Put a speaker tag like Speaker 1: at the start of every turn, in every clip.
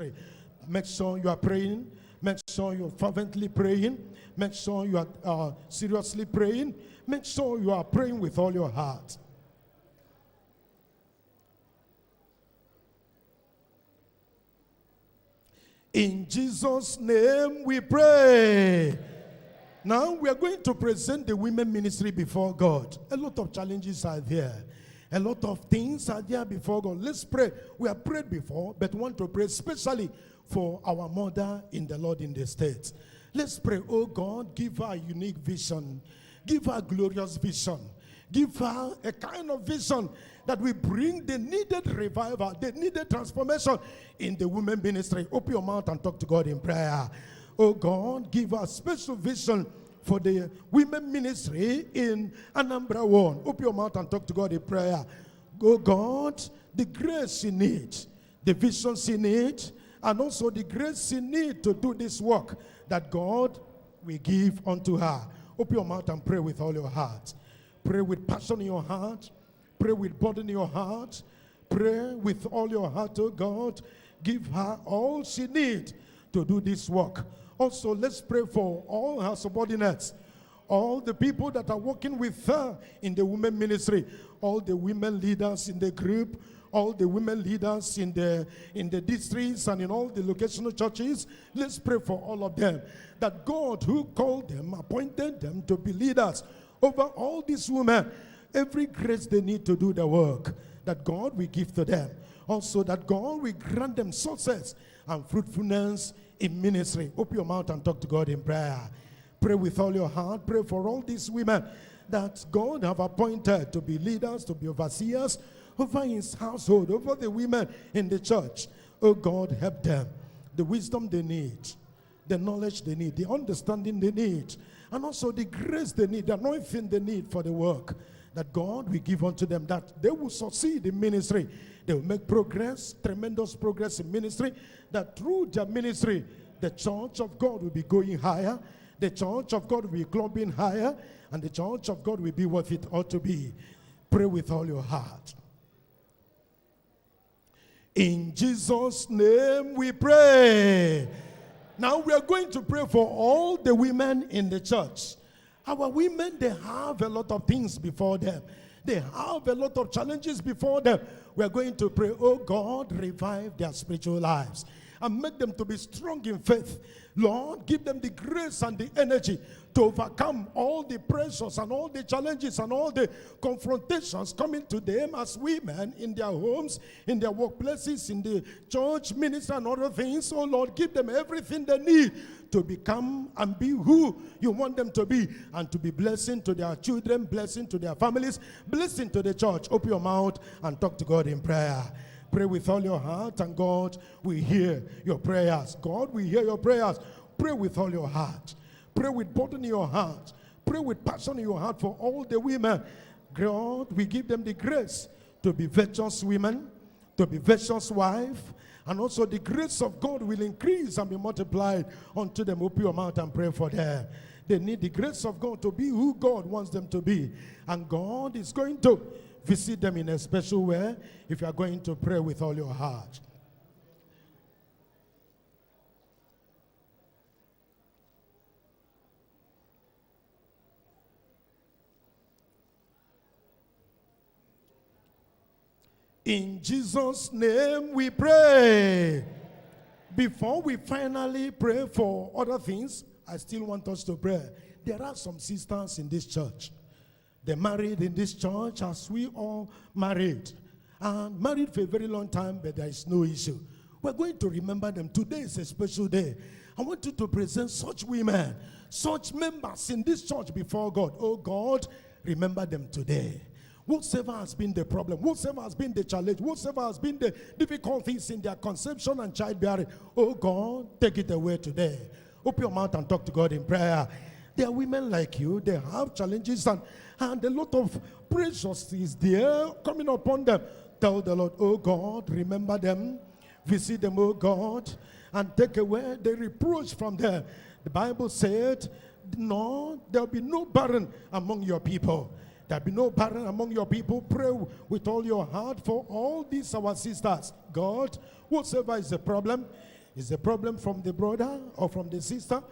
Speaker 1: ministry. Make sure you are praying. Make sure you're fervently praying. Make sure you are seriously praying. Make sure you are praying with all your heart. In Jesus' name we pray. Now we are going to present the women ministry before God. A lot of challenges are there. A lot of things are there before God. Let's pray. We have prayed before, but want to pray especially for our mother in the Lord in the States. Let's pray. Oh God, give her a unique vision. Give her a glorious vision. Give her a kind of vision that will bring the needed revival, the needed transformation in the women ministry. Open your mouth and talk to God in prayer. Oh God, give her a special vision for the women ministry in Anambra 1. Open your mouth and talk to God in prayer. Oh God, the grace she needs, the vision she needs, and also the grace she needs to do this work that God will give unto her. Open your mouth and pray with all your heart. Pray with passion in your heart. Pray with burden in your heart. Pray with all your heart, oh God. Give her all she needs to do this work. Also, let's pray for all her subordinates, all the people that are working with her in the women ministry, all the women leaders in the group, all the women leaders in the districts and in all the locational churches. Let's pray for all of them, that God who called them, appointed them to be leaders over all these women, every grace they need to do the work, that God will give to them. Also, that God will grant them success and fruitfulness in ministry. Open your mouth and talk to God in prayer. Pray with all your heart. Pray for all these women that God have appointed to be leaders, to be overseers over his household, over the women in the church. Oh God, help them. The wisdom they need, the knowledge they need, the understanding they need, and also the grace they need, the anointing they need for the work, that God will give unto them, that they will succeed in ministry. They will make progress, tremendous progress in ministry, that through their ministry, the church of God will be going higher, the church of God will be climbing higher, and the church of God will be what it ought to be. Pray with all your heart. In Jesus' name we pray. Now we are going to pray for all the women in the church. Our women, they have a lot of things before them. They have a lot of challenges before them. We are going to pray, oh God, revive their spiritual lives and make them to be strong in faith. Lord, give them the grace and the energy to overcome all the pressures and all the challenges and all the confrontations coming to them as women in their homes, in their workplaces, in the church, ministry, and other things. Oh Lord, give them everything they need to become and be who you want them to be, and to be blessing to their children, blessing to their families, blessing to the church. Open your mouth and talk to God in prayer. Pray with all your heart, and God will hear your prayers. God will hear your prayers. Pray with all your heart. Pray with burden in your heart. Pray with passion in your heart for all the women. God will give them the grace to be virtuous women, to be virtuous wife, and also the grace of God will increase and be multiplied unto them. Open your mouth and pray for them. They need the grace of God to be who God wants them to be. And God is going to visit them in a special way if you are going to pray with all your heart. In Jesus' name we pray. Before we finally pray for other things, I still want us to pray. There are some sisters in this church. They married in this church as we all married. And married for a very long time, but there is no issue. We're going to remember them. Today is a special day. I want you to present such women, such members in this church before God. Oh God, remember them today. Whatsoever has been the problem, whatsoever has been the challenge, whatsoever has been the difficulties in their conception and childbearing, oh God, take it away today. Open your mouth and talk to God in prayer. There are women like you, they have challenges and a lot of pressures is there coming upon them. Tell the Lord, oh God, remember them, visit them, oh God, and take away the reproach from them. The Bible said, no, there will be no barren among your people. There be no barren among your people. Pray with all your heart for all these our sisters. God, whatsoever is the problem from the brother or from the sister,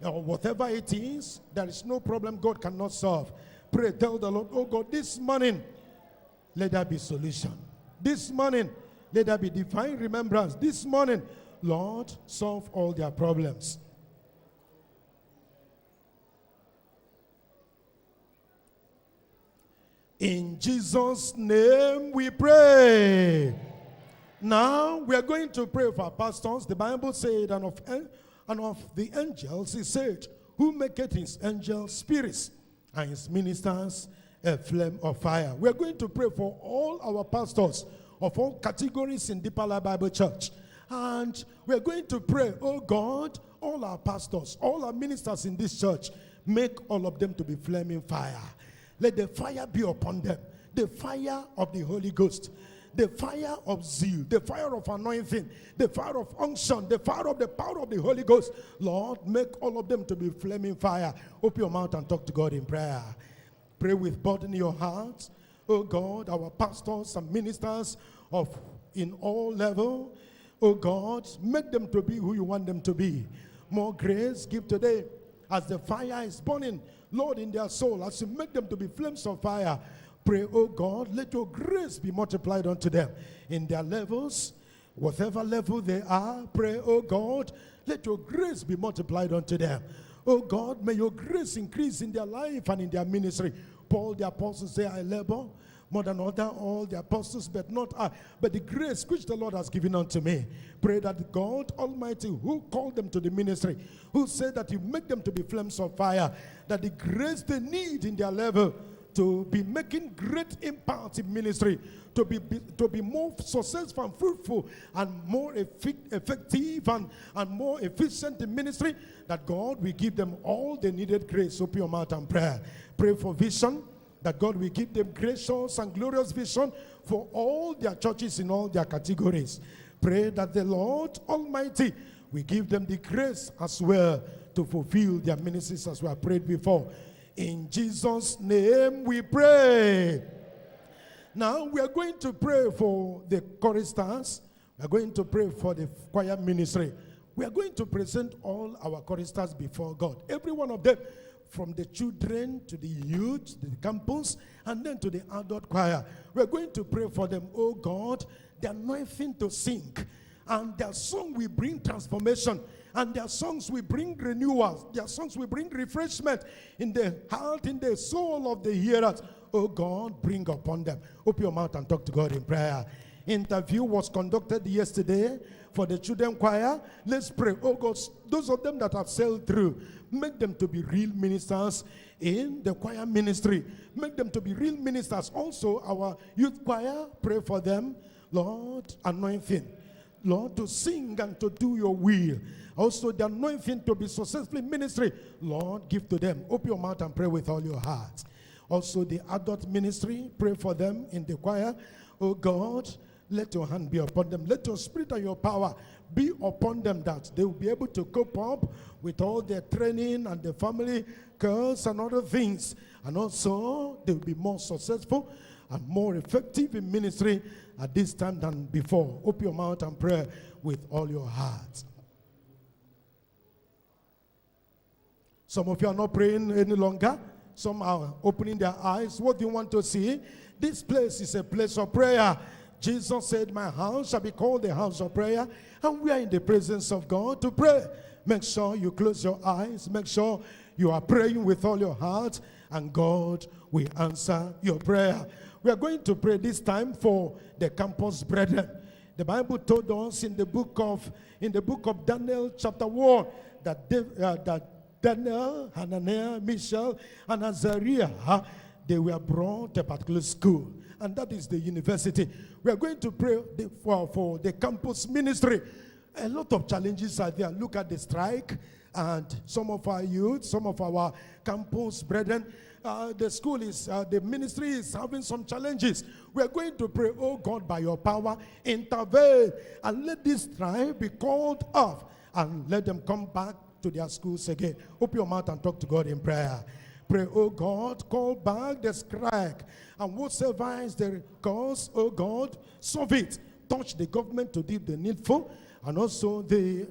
Speaker 1: or whatever it is, there is no problem God cannot solve. Pray, tell the Lord, oh God, this morning, let there be solution. This morning, let there be divine remembrance. This morning, Lord, solve all their problems. In Jesus' name we pray. Now we are going to pray for our pastors. The Bible said, and of the angels, he said, who maketh his angels spirits and his ministers a flame of fire. We are going to pray for all our pastors of all categories in Deeper Life Bible Church. And we are going to pray, oh God, all our pastors, all our ministers in this church, make all of them to be flaming fire. Let the fire be upon them. The fire of the Holy Ghost. The fire of zeal. The fire of anointing. The fire of unction. The fire of the power of the Holy Ghost. Lord, make all of them to be flaming fire. Open your mouth and talk to God in prayer. Pray with burden in your heart. Oh God, our pastors and ministers in all level. Oh God, make them to be who you want them to be. More grace give today as the fire is burning, Lord, in their soul, as you make them to be flames of fire. Pray, oh God, let your grace be multiplied unto them in their levels, whatever level they are. Pray, oh God, let your grace be multiplied unto them. Oh God, may your grace increase in their life and in their ministry. Paul the apostle said, I labor more than all the apostles, but not I, but the grace which the Lord has given unto me. Pray that God Almighty, who called them to the ministry, who said that you make them to be flames of fire, that the grace they need in their level to be making great impact in ministry, to be more successful and fruitful and more effective and more efficient in ministry, that God will give them all the needed grace. Open your mouth and pray. Pray for vision, that God will give them gracious and glorious vision for all their churches in all their categories. Pray that the Lord Almighty will give them the grace as well to fulfill their ministries as we have prayed before. In Jesus' name we pray. Now we are going to pray for the choristers. We are going to pray for the choir ministry. We are going to present all our choristers before God. Every one of them, from the children to the youth, to the campus, and then to the adult choir. We're going to pray for them, oh God, the anointing to sing. And their song will bring transformation. And their songs will bring renewal. Their songs will bring refreshment in the heart, in the soul of the hearers. Oh God, bring upon them. Open your mouth and talk to God in prayer. Interview was conducted yesterday for the children choir. Let's pray. Oh God, those of them that have sailed through, make them to be real ministers in the choir ministry. Make them to be real ministers. Also, our youth choir, pray for them. Lord, anointing. Lord, to sing and to do your will. Also, the anointing to be successful in ministry. Lord, give to them. Open your mouth and pray with all your heart. Also, the adult ministry, pray for them in the choir. Oh God, let your hand be upon them. Let your spirit and your power be upon them, that they will be able to cope up with all their training and the family cares and other things. And also, they will be more successful and more effective in ministry at this time than before. Open your mouth and pray with all your heart. Some of you are not praying any longer. Some are opening their eyes. What do you want to see? This place is a place of prayer. Jesus said, my house shall be called the house of prayer. And we are in the presence of God to pray. Make sure you close your eyes. Make sure you are praying with all your heart. And God will answer your prayer. We are going to pray this time for the campus brethren. The Bible told us in the book of Daniel chapter 1 that Daniel, Hananiah, Mishael, and Azariah, they were brought to a particular school. And that is the university. We are going to pray for the campus ministry. A lot of challenges are there. Look at the strike, and some of our youth, some of our campus brethren, the ministry is having some challenges. We are going to pray, oh God, by your power, intervene and let this strike be called off and let them come back to their schools again. Open your mouth and talk to God in prayer. Pray, oh God, call back the strike. And whatsoever is the cause, oh God, solve it. Touch the government to do the needful. And also the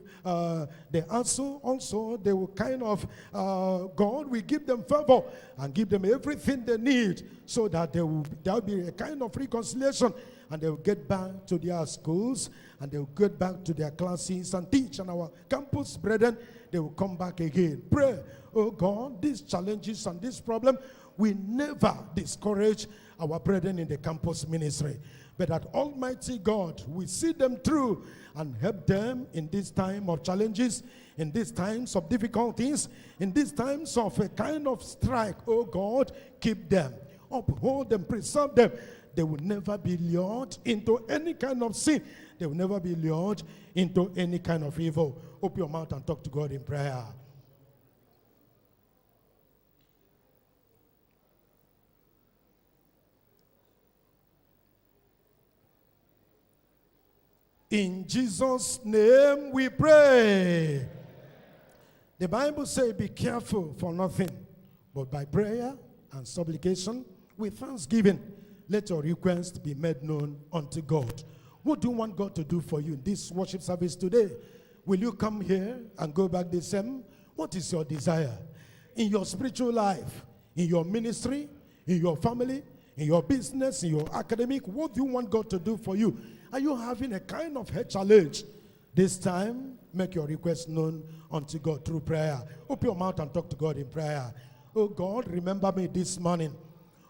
Speaker 1: answer, also they will kind of, God will give them favor and give them everything they need so that there will be a kind of reconciliation, and they will get back to their schools, and they will get back to their classes and teach. And our campus brethren, they will come back again. Pray, oh God, these challenges and this problem will never discourage our brethren in the campus ministry, but that Almighty God will see them through and help them in this time of challenges, in these times of difficulties, in these times of a kind of strike. Oh God, keep them, uphold them, preserve them. They will never be lured into any kind of sin. They will never be lured into any kind of evil. Open your mouth and talk to God in prayer. In Jesus' name we pray. The Bible says, be careful for nothing, but by prayer and supplication with thanksgiving, let your request be made known unto God. What do you want God to do for you in this worship service today? Will you come here and go back the same? What is your desire? In your spiritual life, in your ministry, in your family, in your business, in your academic, what do you want God to do for you? Are you having a kind of head challenge? This time, make your request known unto God through prayer. Open your mouth and talk to God in prayer. Oh God, remember me this morning.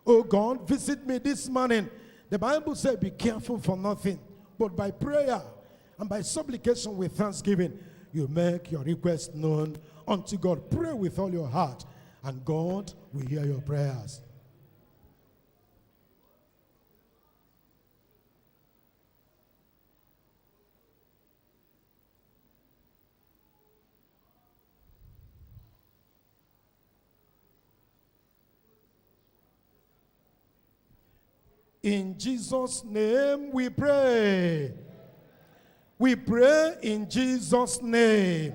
Speaker 1: Oh God, visit me this morning. The Bible says, be careful for nothing, but by prayer and by supplication with thanksgiving, you make your request known unto God. Pray with all your heart, and God will hear your prayers. In Jesus' name we pray. We pray in Jesus' name.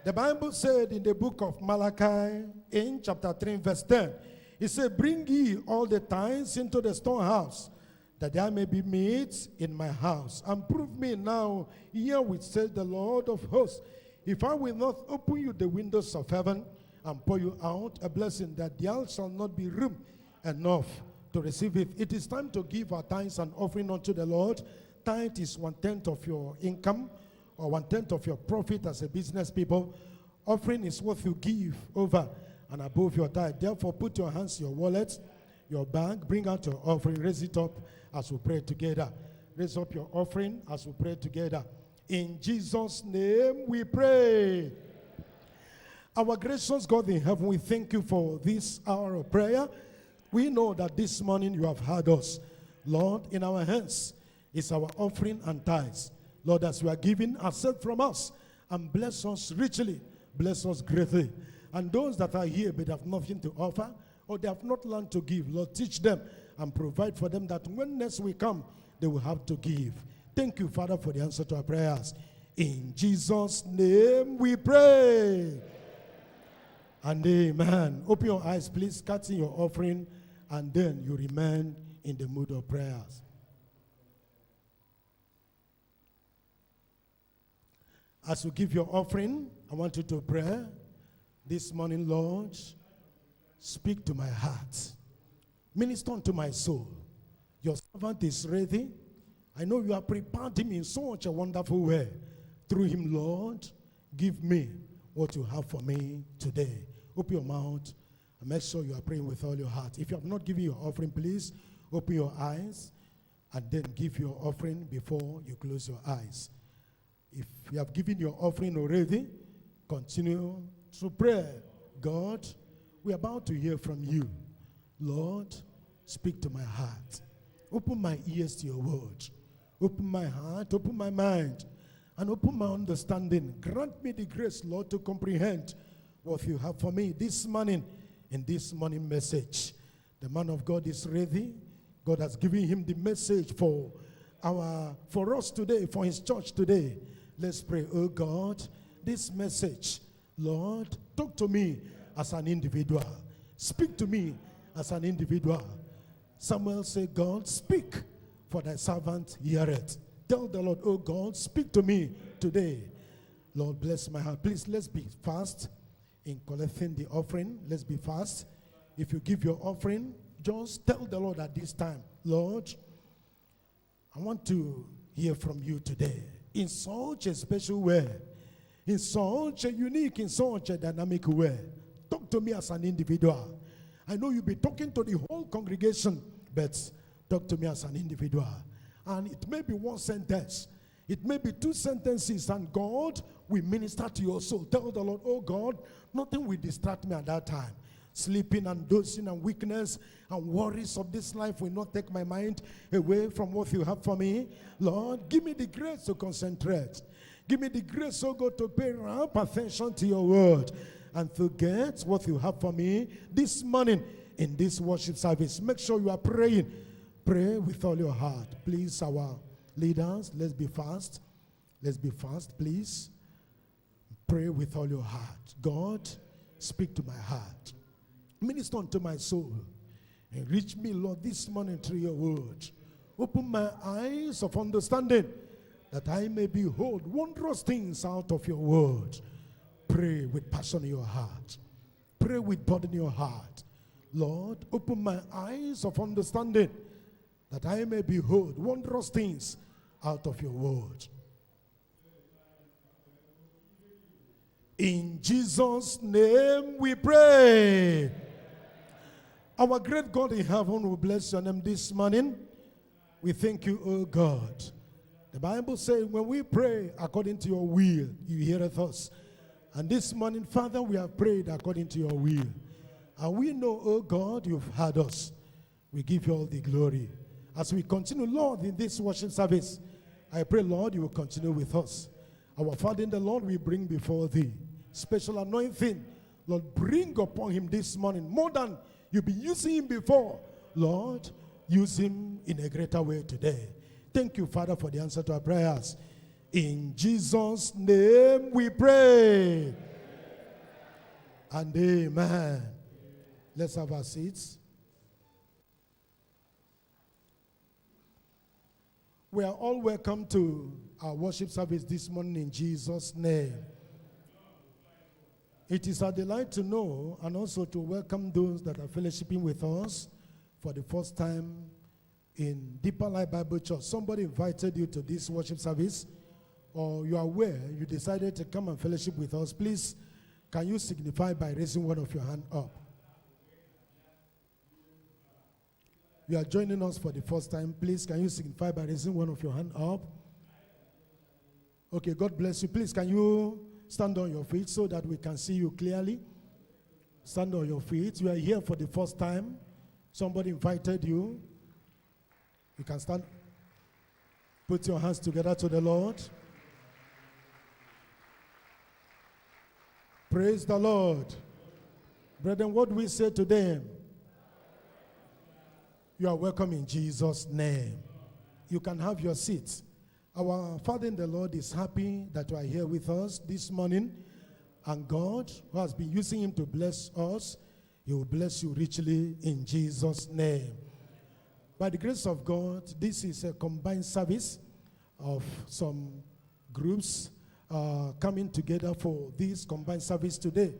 Speaker 1: The Bible said in the book of Malachi, in chapter 3, verse 10, it said, bring ye all the tithes into the storehouse, that there may be meat in my house. And prove me now, herewith says the Lord of hosts, if I will not open you the windows of heaven and pour you out a blessing, that there shall not be room enough to receive it. It is time to give our tithes and offering unto the Lord. Tithe is 1/10 of your income, or 1/10 of your profit as a business people. Offering is what you give over and above your tithe. Therefore, put your hands in your wallet, your bank, bring out your offering, raise it up as we pray together. Raise up your offering as we pray together. In Jesus' name we pray. Our gracious God in heaven, we thank you for this hour of prayer. We know that this morning you have heard us. Lord, in our hands is our offering and tithes. Lord, as you are giving, accept from us and bless us richly, bless us greatly. And those that are here but have nothing to offer, or they have not learned to give, Lord, teach them and provide for them that when next we come, they will have to give. Thank you, Father, for the answer to our prayers. In Jesus' name we pray. And amen. Open your eyes, please. Cut in your offering, and then you remain in the mood of prayers. As you give your offering, I want you to pray this morning. Lord, speak to my heart. Minister unto my soul. Your servant is ready. I know you have prepared him in such a wonderful way. Through him, Lord, give me what you have for me today. Open your mouth and make sure you are praying with all your heart. If you have not given your offering, please open your eyes and then give your offering before you close your eyes. If you have given your offering already, continue to pray. God, we are about to hear from you. Lord, speak to my heart. Open my ears to your word. Open my heart, open my mind, and open my understanding. Grant me the grace, Lord, to comprehend what you have for me this morning in this morning message. The man of God is ready. God has given him the message for us today, for his church today. Let's pray. Oh God, this message, Lord, talk to me as an individual. Speak to me as an individual. Samuel said, God, speak, for thy servant heareth. Tell the Lord, oh God, speak to me today. Lord, bless my heart. Please, let's be fast in collecting the offering. Let's be fast. If you give your offering, just tell the Lord at this time, Lord, I want to hear from you today in such a special way, in such a unique, in such a dynamic way. Talk to me as an individual. I know you'll be talking to the whole congregation, but talk to me as an individual. And it may be one sentence, it may be two sentences, and God will minister to your soul. Tell the Lord, oh God, nothing will distract me at that time. Sleeping and dozing and weakness and worries of this life will not take my mind away from what you have for me. Lord, give me the grace to concentrate. Give me the grace, oh God, to pay rapt attention to your word and to get what you have for me this morning in this worship service. Make sure you are praying. Pray with all your heart. Please, our leaders, let's be fast. Let's be fast, please. Pray with all your heart. God, speak to my heart. Minister unto my soul. Enrich me, Lord, this morning through your word. Open my eyes of understanding that I may behold wondrous things out of your word. Pray with passion in your heart. Pray with burden in your heart. Lord, open my eyes of understanding that I may behold wondrous things out of your word. In Jesus' name we pray. Our great God in heaven, we bless your name this morning. We thank you, O God. The Bible says when we pray according to your will, you heareth us. And this morning, Father, we have prayed according to your will. And we know, O God, you've heard us. We give you all the glory. As we continue, Lord, in this worship service, I pray, Lord, you will continue with us. Our Father in the Lord, we bring before thee special anointing. Lord, bring upon him this morning more than you've been using him before. Lord, use him in a greater way today. Thank you, Father, for the answer to our prayers. In Jesus' name we pray. And amen. Let's have our seats. We are all welcome to our worship service this morning in Jesus' name. It is our delight to know and also to welcome those that are fellowshipping with us for the first time in Deeper Life Bible Church. Somebody invited you to this worship service, or you are aware you decided to come and fellowship with us. Please, can you signify by raising one of your hand up? You are joining us for the first time. Please, can you signify by raising one of your hand up? Okay, God bless you. Please, can you stand on your feet so that we can see you clearly? Stand on your feet. You are here for the first time. Somebody invited you. You can stand. Put your hands together to the Lord. Praise the Lord. Brethren, what do we say to them? You are welcome in Jesus' name. You can have your seats. Our Father in the Lord is happy that you are here with us this morning. And God, who has been using him to bless us, he will bless you richly in Jesus' name. By the grace of God, this is a combined service of some groups coming together for this combined service today.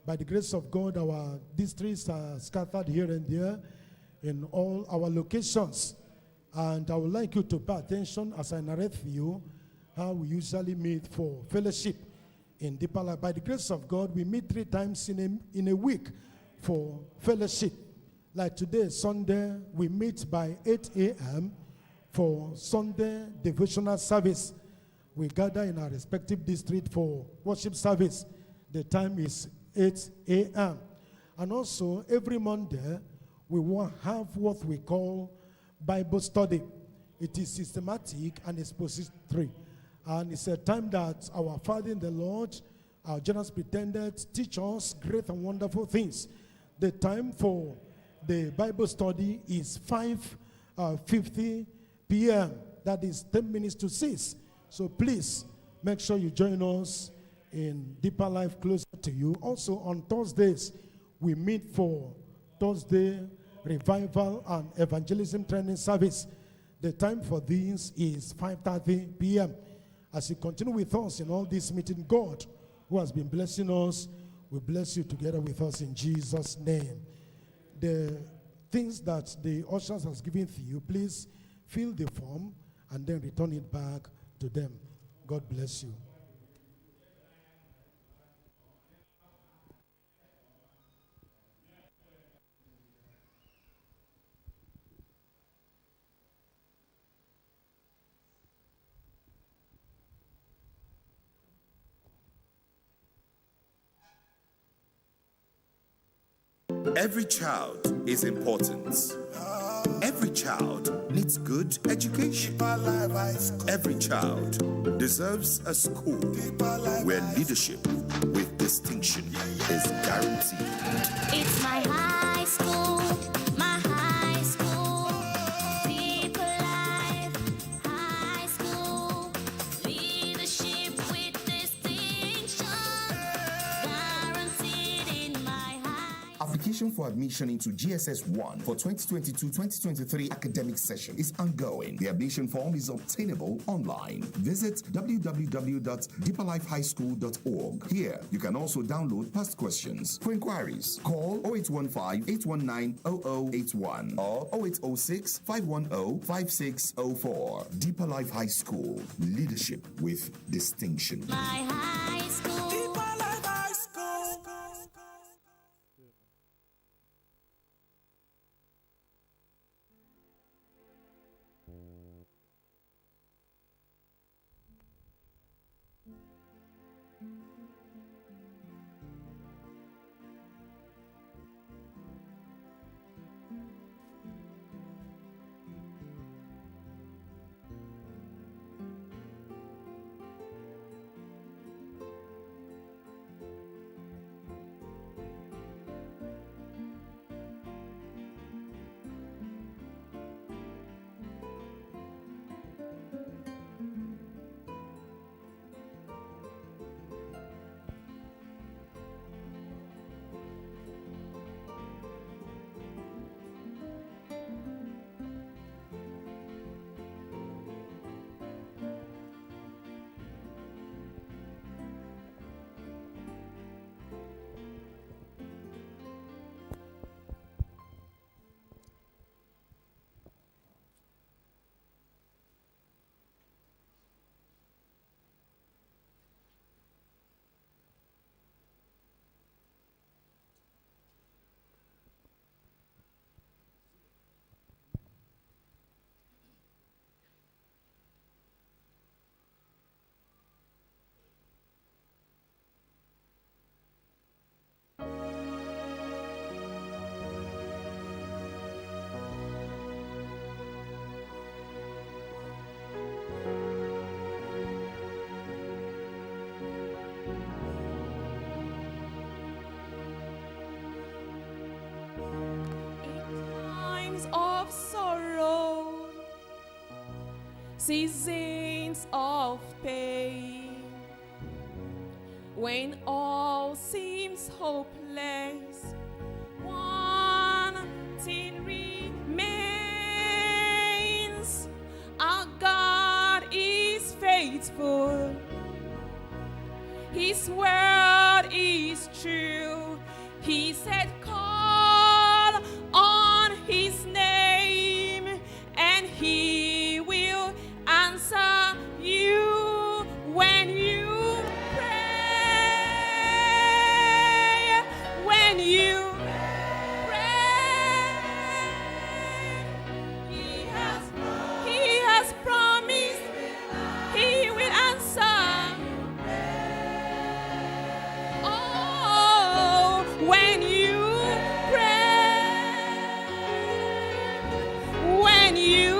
Speaker 1: By the grace of God, our districts are scattered here and there in all our locations. And I would like you to pay attention as I narrate for you how we usually meet for fellowship in Deeper Life. By the grace of God, we meet 3 times in a week for fellowship. Like today, Sunday, we meet by 8 a.m. for Sunday devotional service. We gather in our respective district for worship service. The time is 8 a.m. And also, every Monday, we will have what we call Bible study. It is systematic and expository. And it's a time that our Father in the Lord, our general superintendent, teach us great and wonderful things. The time for the Bible study is 5:50 p.m. That is 10 minutes to 6. So please, make sure you join us in Deeper Life closer to you. Also on Thursdays, we meet for Thursday revival and evangelism training service. The time for this is 5:30 p.m. As you continue with us in all this meeting, God, who has been blessing us, will bless you together with us in Jesus' name. The things that the ushers has given to you, please fill the form and then return it back to them. God bless you.
Speaker 2: Every child is important. Every child needs good education. Every child deserves a school where leadership with distinction is guaranteed.
Speaker 3: It's my high school, my high school. Deep life, high school. Leadership with distinction, guaranteed in my high.
Speaker 2: Application for admission into GSS 1 for 2022-2023 academic session is ongoing. The admission form is obtainable online. Visit www.deeperlifehighschool.org. Here, you can also download past questions. For inquiries, call 0815-819-0081 or 0806-510-5604. Deeper Life High School. Leadership with distinction.
Speaker 3: My high school.
Speaker 4: Deeper Life High School.
Speaker 5: Seasons of pain, when all seems hopeless, one thing remains: our God is faithful, His word is true. He said, call on His name, and He will answer you when you pray. When you pray, He has promised He will answer. Oh, when you pray, when you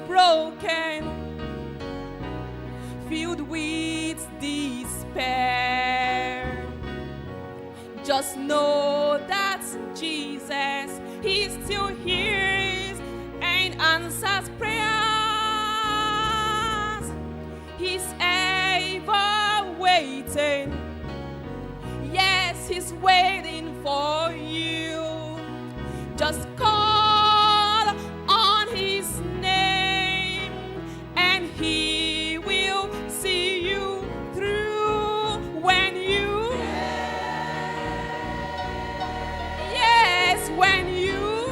Speaker 5: broken, filled with despair. Just know that Jesus, He still hears and answers prayers. He's ever waiting. Yes, He's waiting for you. Just call on His name and He will see you through when you, yes, when you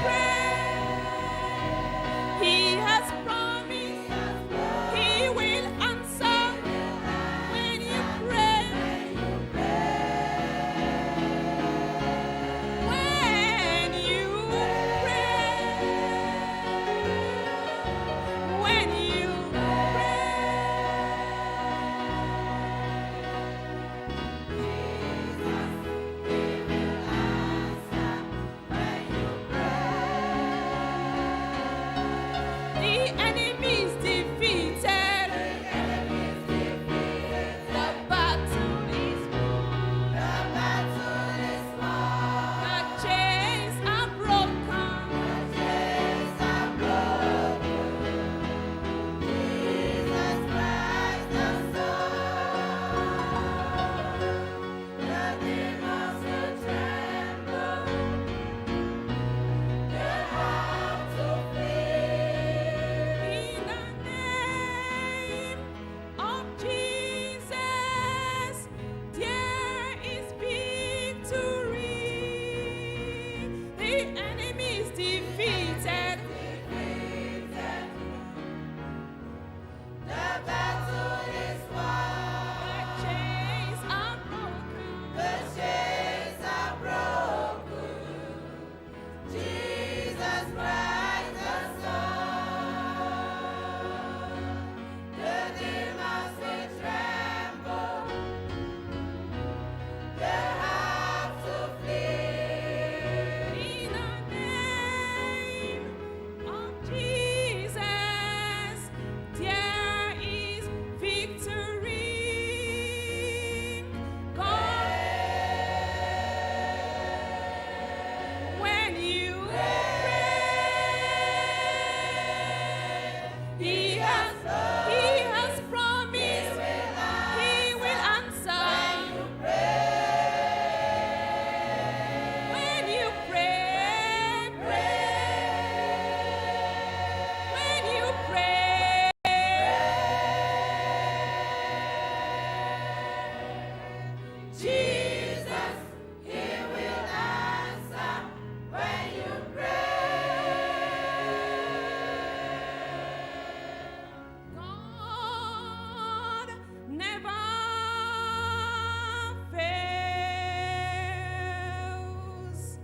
Speaker 5: pray. He has promised He will answer when you pray. When you pray. When you the enemy is defeated. The battle is won. The chains are broken. In the name of Jesus, there is victory. The enemy is defeated. The battle is won. The chains are broken. Jesus Christ the Son. The demons will tremble. They have to flee. In the name of Jesus, there is victory. God, when you pray, He has promised He will answer. When you pray, when you pray, Jesus, He will answer when you God never fails.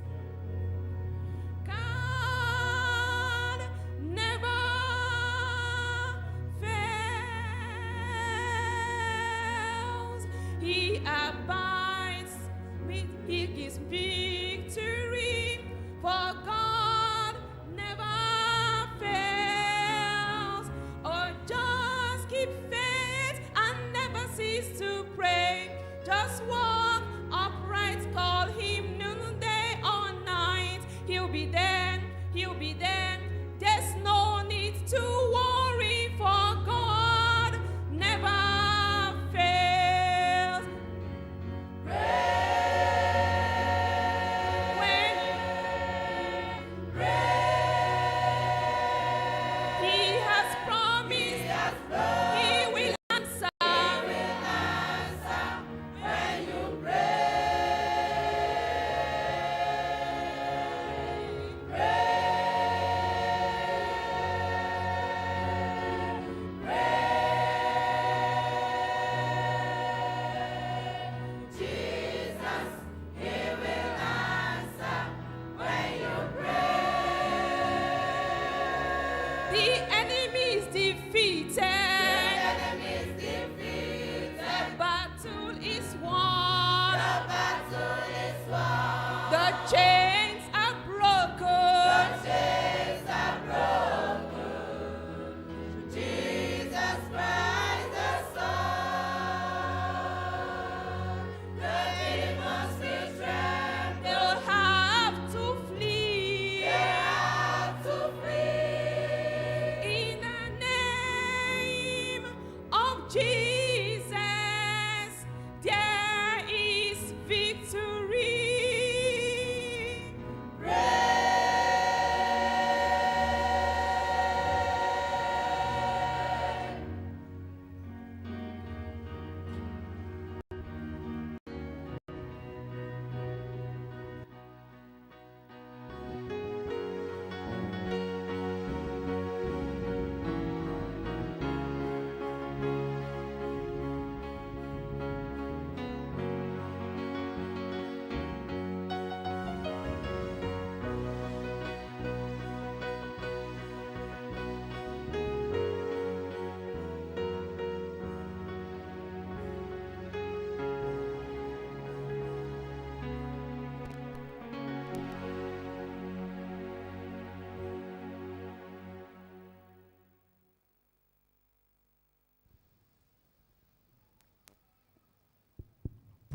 Speaker 5: God never fails. He abides with, He gives victory. For God never fails. Oh, just keep faith and never cease to pray. Just walk upright, call Him noonday or night. He'll be there, He'll be there. There's no need to worry, for God never fails. When He has promised He will answer. When you pray.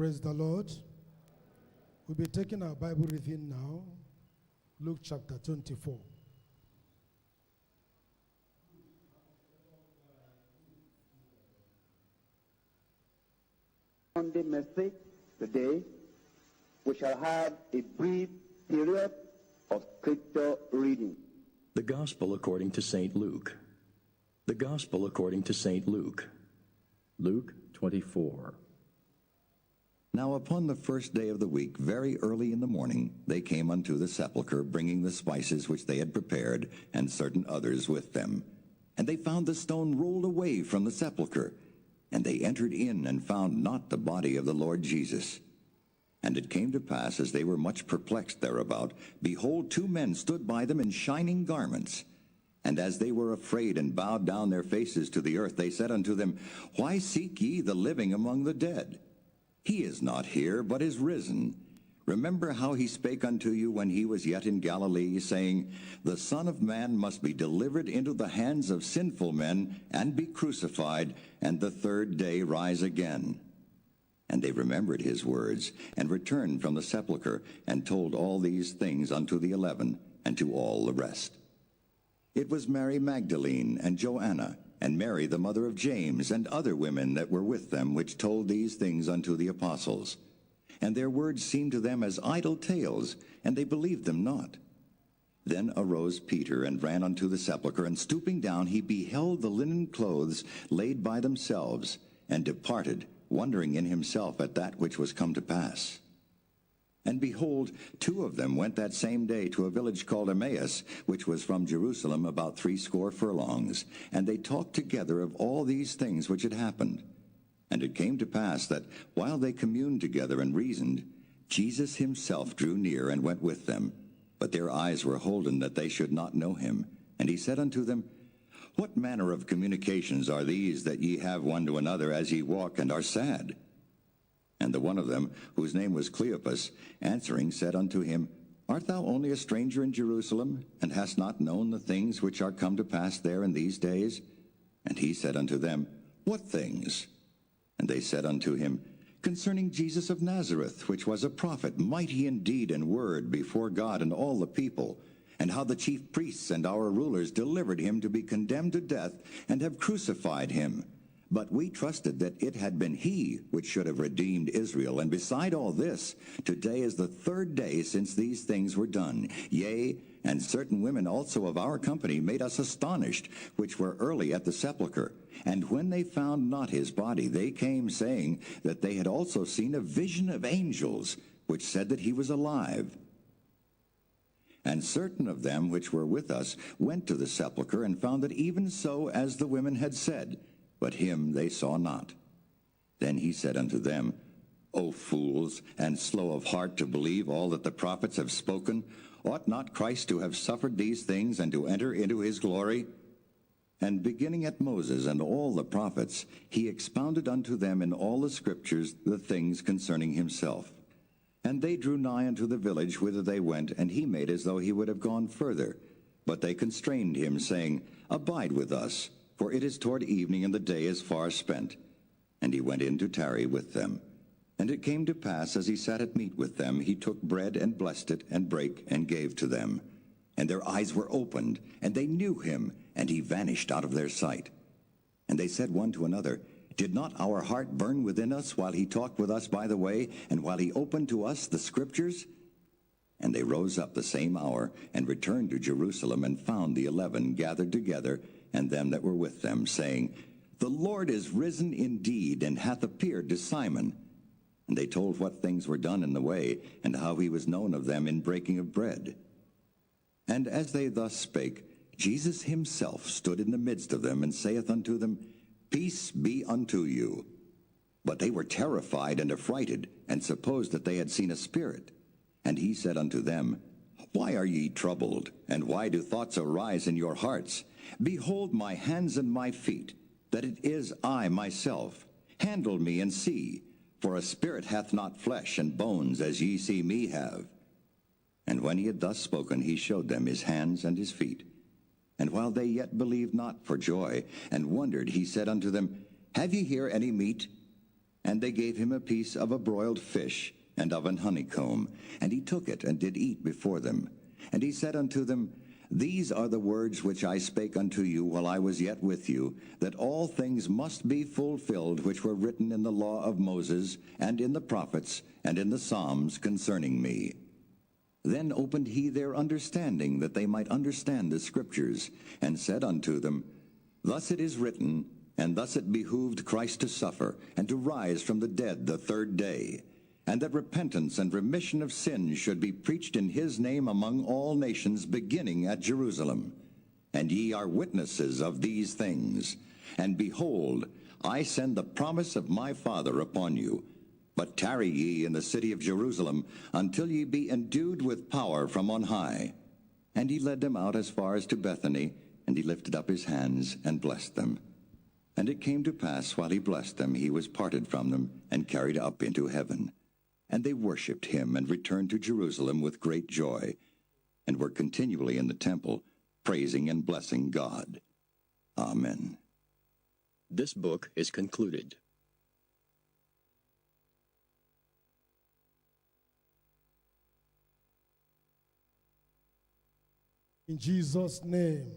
Speaker 1: Praise the Lord. We'll be taking our Bible reading now. Luke chapter 24.
Speaker 4: Sunday message today, we shall have a brief period of scripture reading.
Speaker 6: The Gospel according to St. Luke. The Gospel according to St. Luke. Luke 24.
Speaker 7: Now upon the first day of the week, very early in the morning, they came unto the sepulchre, bringing the spices which they had prepared, and certain others with them. And they found the stone rolled away from the sepulchre. And they entered in, and found not the body of the Lord Jesus. And it came to pass, as they were much perplexed thereabout, behold, two men stood by them in shining garments. And as they were afraid, and bowed down their faces to the earth, they said unto them, Why seek ye the living among the dead? He is not here, but is risen. Remember how he spake unto you when he was yet in Galilee, saying, The Son of Man must be delivered into the hands of sinful men, and be crucified, and the third day rise again. And they remembered his words, and returned from the sepulchre, and told all these things unto the 11, and to all the rest. It was Mary Magdalene, and Joanna, and Mary the mother of James, and other women that were with them, which told these things unto the apostles. And their words seemed to them as idle tales, and they believed them not. Then arose Peter, and ran unto the sepulchre, and stooping down, he beheld the linen clothes laid by themselves, and departed, wondering in himself at that which was come to pass. And behold, two of them went that same day to a village called Emmaus, which was from Jerusalem about 60 furlongs, and they talked together of all these things which had happened. And it came to pass that, while they communed together and reasoned, Jesus himself drew near and went with them. But their eyes were holden that they should not know him. And he said unto them, What manner of communications are these that ye have one to another as ye walk, and are sad? And the one of them, whose name was Cleopas, answering said unto him, Art thou only a stranger in Jerusalem, and hast not known the things which are come to pass there in these days? And he said unto them, What things? And they said unto him, Concerning Jesus of Nazareth, which was a prophet, mighty in deed and word before God and all the people, and how the chief priests and our rulers delivered him to be condemned to death, and have crucified him. But we trusted that it had been he which should have redeemed Israel. And beside all this, today is the third day since these things were done. Yea, and certain women also of our company made us astonished, which were early at the sepulchre. And when they found not his body, they came, saying that they had also seen a vision of angels, which said that he was alive. And certain of them which were with us went to the sepulchre, and found it even so as the women had said, but him they saw not. Then he said unto them, O fools, and slow of heart to believe all that the prophets have spoken, ought not Christ to have suffered these things, and to enter into his glory? And beginning at Moses and all the prophets, he expounded unto them in all the scriptures the things concerning himself. And they drew nigh unto the village whither they went, and he made as though he would have gone further. But they constrained him, saying, Abide with us, for it is toward evening, and the day is far spent. And he went in to tarry with them. And it came to pass, as he sat at meat with them, he took bread, and blessed it, and brake, and gave to them. And their eyes were opened, and they knew him, and he vanished out of their sight. And they said one to another, Did not our heart burn within us while he talked with us by the way, and while he opened to us the scriptures? And they rose up the same hour, and returned to Jerusalem, and found the 11 gathered together, and them that were with them, saying, The Lord is risen indeed, and hath appeared to Simon. And they told what things were done in the way, and how he was known of them in breaking of bread. And as they thus spake, Jesus himself stood in the midst of them, and saith unto them, Peace be unto you. But they were terrified and affrighted, and supposed that they had seen a spirit. And he said unto them, Why are ye troubled, and why do thoughts arise in your hearts? Behold my hands and my feet, that it is I myself. Handle me and see, for a spirit hath not flesh and bones, as ye see me have. And when he had thus spoken, he showed them his hands and his feet. And while they yet believed not for joy, and wondered, he said unto them, Have ye here any meat? And they gave him a piece of a broiled fish, and of an honeycomb. And he took it, and did eat before them. And he said unto them, These are the words which I spake unto you while I was yet with you, that all things must be fulfilled which were written in the law of Moses, and in the prophets, and in the Psalms concerning me. Then opened he their understanding, that they might understand the Scriptures, and said unto them, Thus it is written, and thus it behooved Christ to suffer, and to rise from the dead the third day, and that repentance and remission of sins should be preached in his name among all nations, beginning at Jerusalem. And ye are witnesses of these things. And behold, I send the promise of my Father upon you. But tarry ye in the city of Jerusalem, until ye be endued with power from on high. And he led them out as far as to Bethany, and he lifted up his hands and blessed them. And it came to pass, while he blessed them, he was parted from them, and carried up into heaven. And they worshipped him, and returned to Jerusalem with great joy, and were continually in the temple, praising and blessing God. Amen.
Speaker 6: This book is concluded.
Speaker 1: In Jesus' name.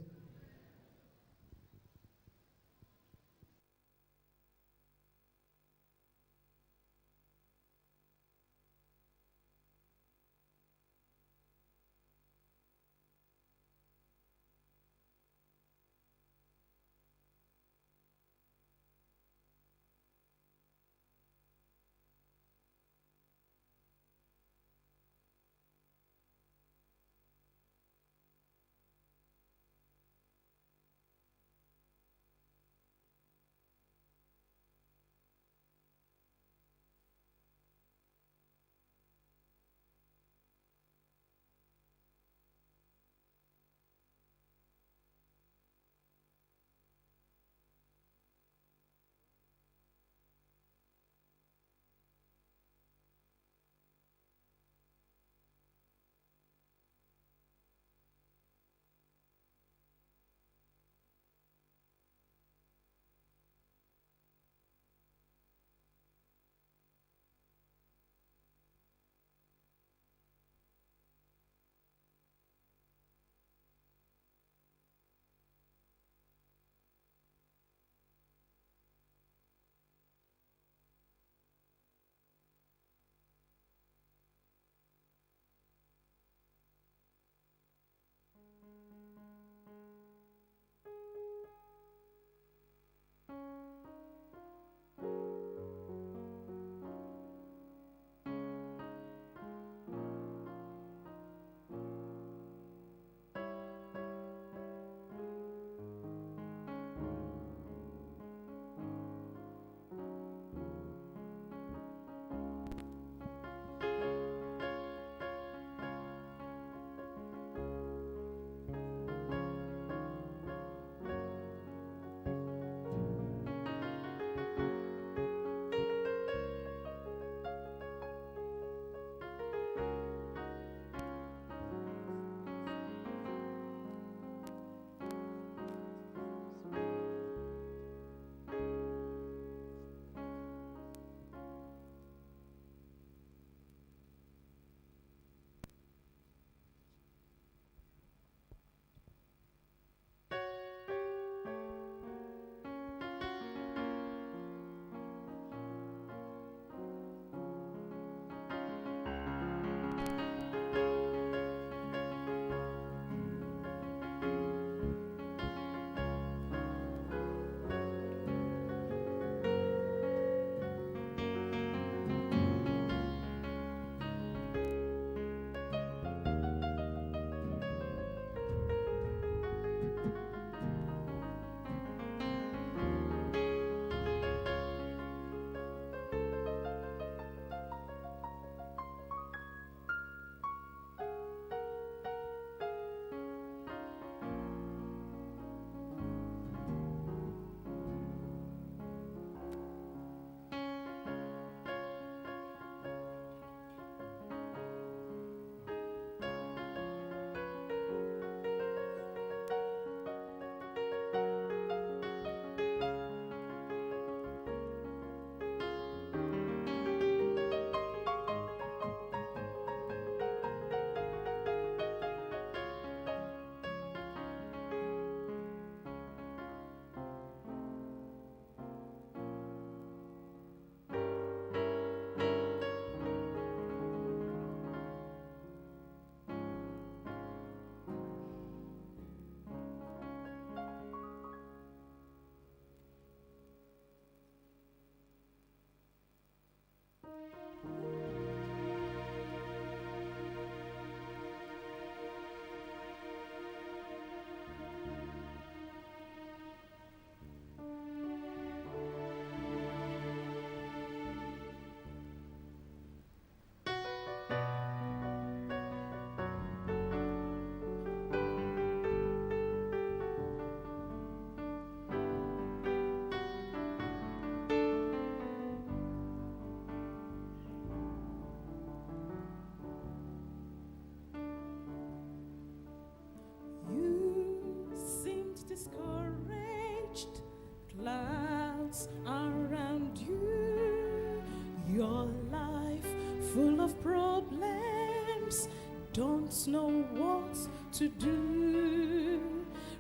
Speaker 5: don't know what to do,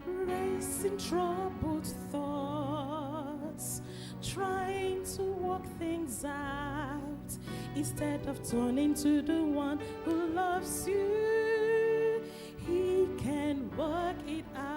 Speaker 5: racing troubled thoughts, trying to work things out, instead of turning to the one who loves you. He can work it out.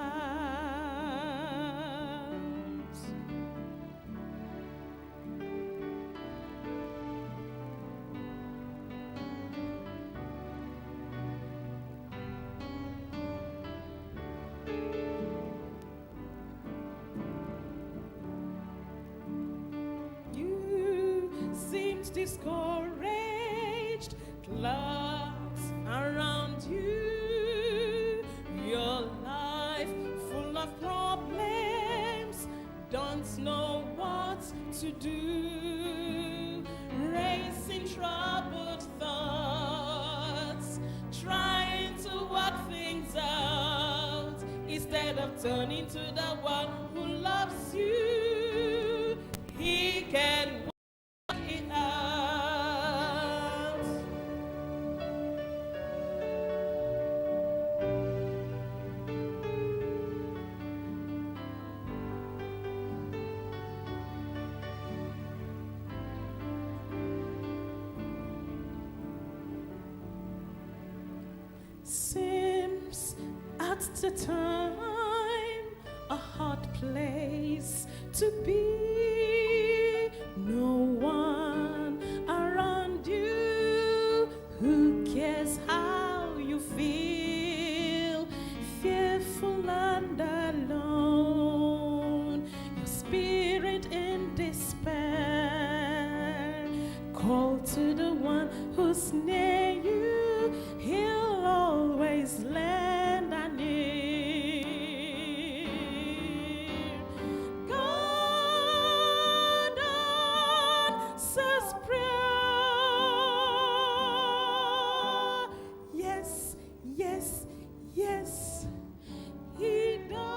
Speaker 5: You seemed discouraged, clouds around you, your life full of problems, don't know what to do, racing troubled thoughts, trying to work things out, instead of turning to the one who loves you. He can work it out. Seems at the time a hard place to be. No one around you who cares how you feel, fearful and alone, your spirit in despair. Call to the one who's near you, he'll always lend an ear. God answers prayer. Yes, yes, yes, he does.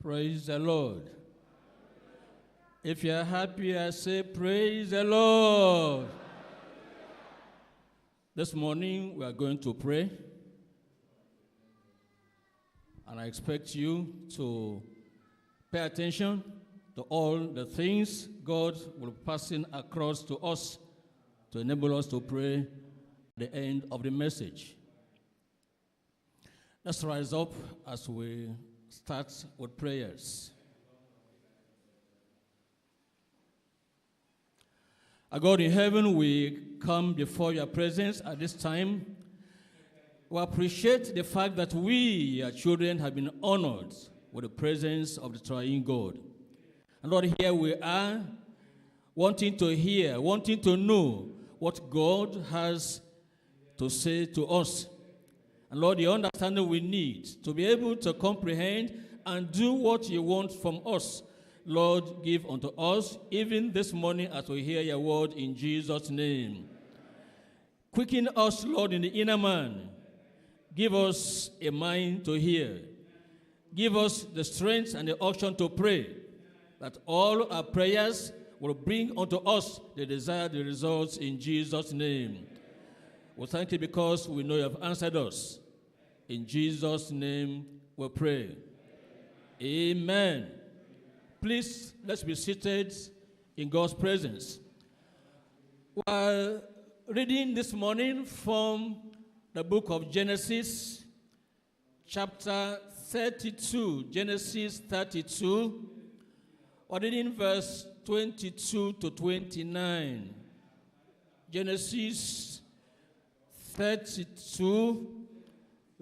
Speaker 8: Praise the Lord. If you're happy, I say, praise the Lord. This morning, we are going to pray. And I expect you to pay attention to all the things God will be passing across to us to enable us to pray at the end of the message. Let's rise up as we start with prayers. Our God in heaven, we come before your presence at this time. We appreciate the fact that we, your children, have been honored with the presence of the triune God. And Lord, here we are, wanting to hear, wanting to know what God has to say to us. And Lord, the understanding we need to be able to comprehend and do what you want from us. Lord, give unto us, even this morning as we hear your word in Jesus' name. Quicken us, Lord, in the inner man. Give us a mind to hear. Give us the strength and the unction to pray, that all our prayers will bring unto us the desired results in Jesus' name. We thank you because we know you have answered us. In Jesus' name we pray. Amen. Please, let's be seated in God's presence. While reading this morning from the book of Genesis, chapter 32, Genesis 32, we're reading verse 22 to 29. Genesis 32,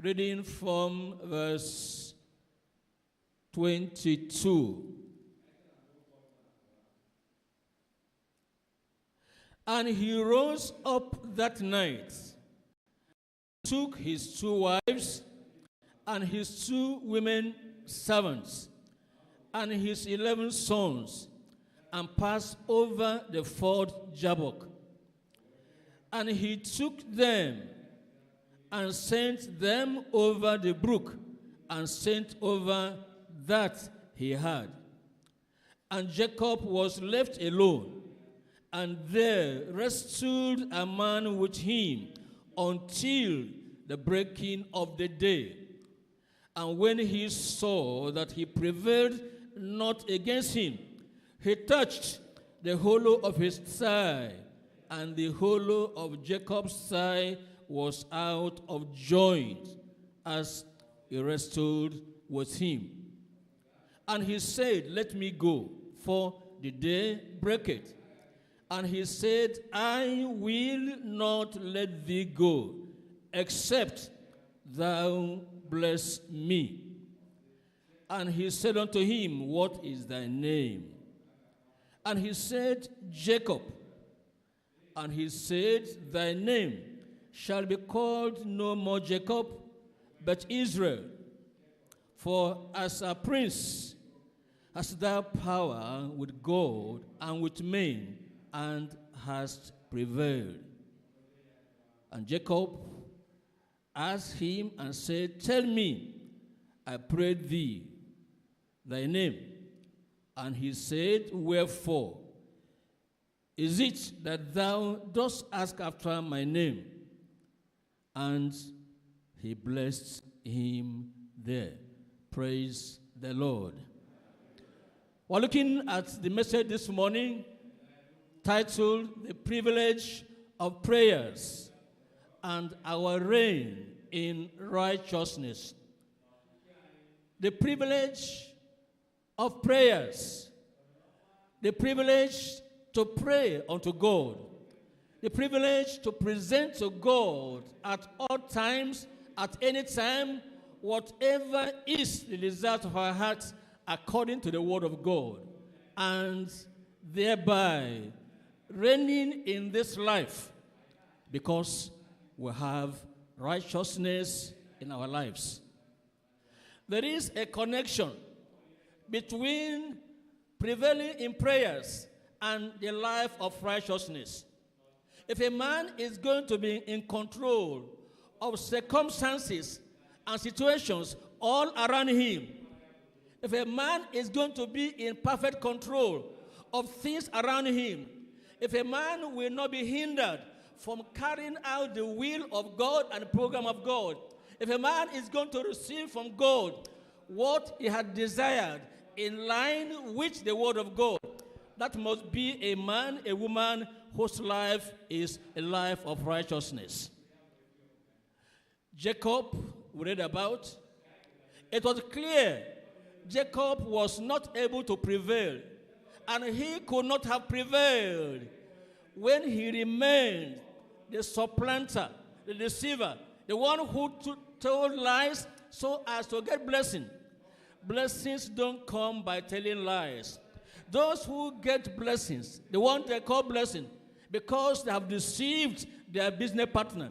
Speaker 8: reading from verse 22. And he rose up that night, took his 2 wives, and his 2 women servants, and his 11 sons, and passed over the ford Jabbok. And he took them, and sent them over the brook, and sent over that he had. And Jacob was left alone, and there wrestled a man with him until the breaking of the day. And when he saw that he prevailed not against him, he touched the hollow of his thigh, and the hollow of Jacob's thigh was out of joint as he wrestled with him. And he said, let me go, for the day breaketh. And he said, I will not let thee go, except thou bless me. And he said unto him, what is thy name? And he said, Jacob. And he said, thy name shall be called no more Jacob, but Israel. For as a prince hast thou power with God and with men, and hast prevailed. And Jacob asked him and said, tell me, I pray thee, thy name. And he said, wherefore is it that thou dost ask after my name? And he blessed him there. Praise the Lord. We're looking at the message this morning titled, The Privilege of Prayers and Our Reign in Righteousness. The privilege of prayers. The privilege to pray unto God. The privilege to present to God at all times, at any time, whatever is the desire of our hearts according to the word of God. And thereby reigning in this life because we have righteousness in our lives. There is a connection between prevailing in prayers and the life of righteousness. If a man is going to be in control of circumstances and situations all around him, if a man is going to be in perfect control of things around him, if a man will not be hindered from carrying out the will of God and the program of God, if a man is going to receive from God what he had desired in line with the word of God, that must be a man, a woman whose life is a life of righteousness. Jacob, we read about, it was clear Jacob was not able to prevail, and he could not have prevailed when he remained the supplanter, the deceiver, the one who told lies so as to get blessing. Blessings don't come by telling lies. Those who get blessings, the one they call blessing, because they have deceived their business partner,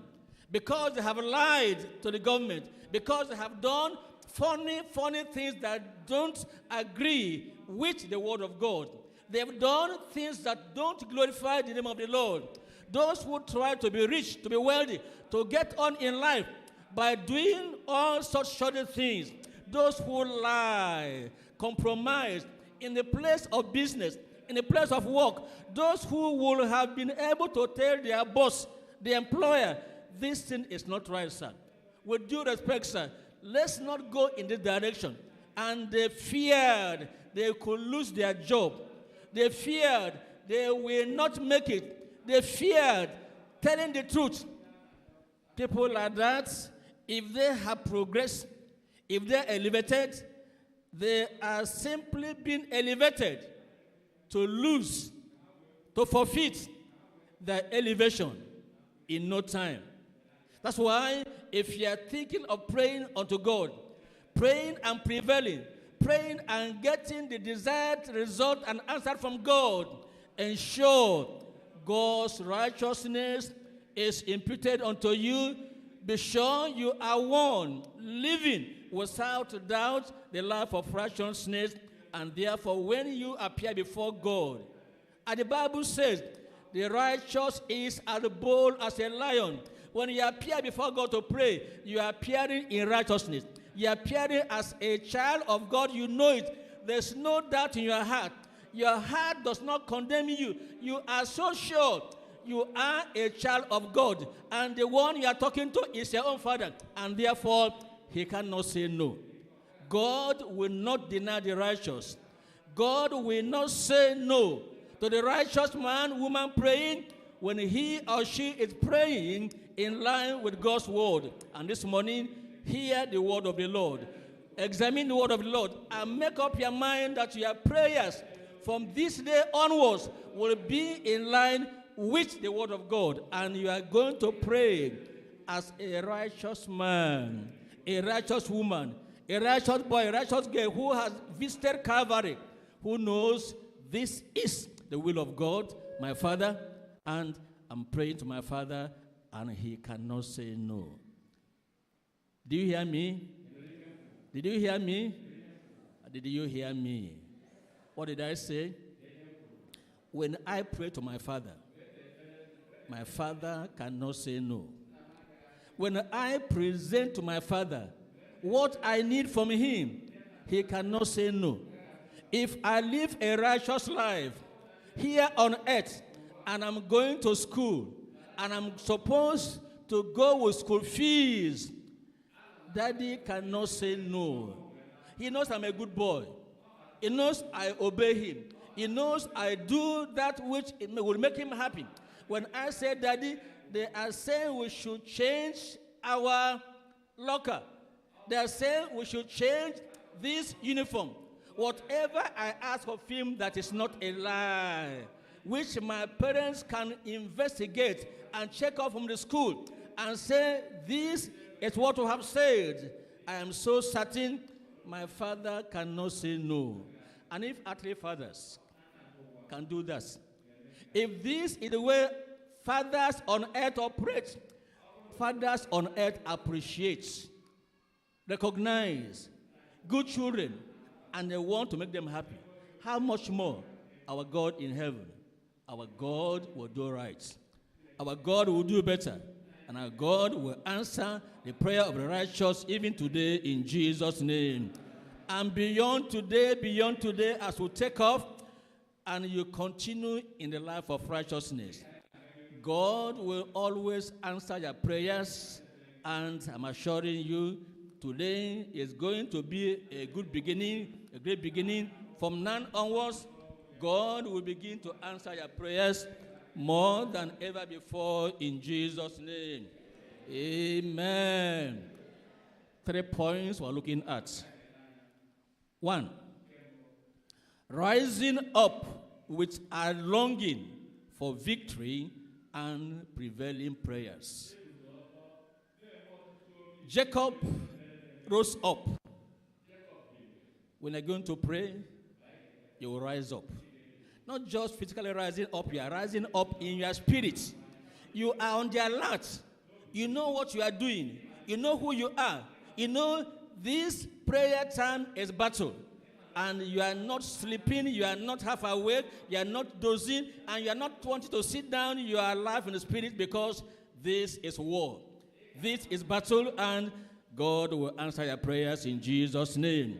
Speaker 8: because they have lied to the government, because they have done funny things that don't agree with the word of God. They have done things that don't glorify the name of the Lord. Those who try to be rich, to be wealthy, to get on in life by doing all such shoddy things, those who lie, compromise in the place of business, in the place of work, those who will have been able to tell their boss, the employer, this thing is not right, sir. With due respect, sir, let's not go in this direction. And they feared they could lose their job. They feared they will not make it. They feared telling the truth. People like that, if they have progressed, if they're elevated, they are simply being elevated to lose, to forfeit their elevation in no time. That's why if you are thinking of praying unto God, praying and prevailing, praying and getting the desired result and answer from God, ensure God's righteousness is imputed unto you. Be sure you are one, living without doubt the life of righteousness, and therefore when you appear before God, and the Bible says, the righteous is as bold as a lion. When you appear before God to pray, you are appearing in righteousness. You are appearing as a child of God. You know it. There's no doubt in your heart. Your heart does not condemn you. You are so sure you are a child of God. And the one you are talking to is your own father. And therefore, he cannot say no. God will not deny the righteous. God will not say no to the righteous man, woman praying when he or she is praying in line with God's word. And this morning, hear the word of the Lord. Examine the word of the Lord and make up your mind that your prayers from this day onwards will be in line with the word of God. And you are going to pray as a righteous man, a righteous woman, a righteous boy, a righteous girl who has visited Calvary, who knows this is the will of God, my Father, and I'm praying to my Father, and he cannot say no. Do you hear me? Did you hear me? Did you hear me? What did I say? When I pray to my Father cannot say no. When I present to my Father what I need from him, he cannot say no. If I live a righteous life here on earth, and I'm going to school, and I'm supposed to go with school fees, Daddy cannot say no. He knows I'm a good boy. He knows I obey him. He knows I do that which will make him happy. When I say Daddy, they are saying we should change our locker. They are saying we should change this uniform. Whatever I ask of him that is not a lie, which my parents can investigate and check out from the school and say, this is what we have said, I am so certain my Father cannot say no. And if earthly fathers can do that, if this is the way fathers on earth operate, fathers on earth appreciate, recognize good children, and they want to make them happy, how much more our God in heaven? Our God will do right. Our God will do better. And our God will answer the prayer of the righteous even today in Jesus' name. And beyond today, as we take off and you continue in the life of righteousness, God will always answer your prayers. And I'm assuring you, today is going to be a good beginning, a great beginning. From now onwards, God will begin to answer your prayers more than ever before in Jesus' name. Amen. 3 points we're looking at. 1, rising up with a longing for victory and prevailing prayers. Jacob rose up. When you're going to pray, you will rise up. Not just physically rising up, you are rising up in your spirit. You are on the alert. You know what you are doing. You know who you are. You know this prayer time is battle. And you are not sleeping, you are not half awake, you are not dozing, and you are not wanting to sit down. You are alive in the spirit because this is war. This is battle, and God will answer your prayers in Jesus' name.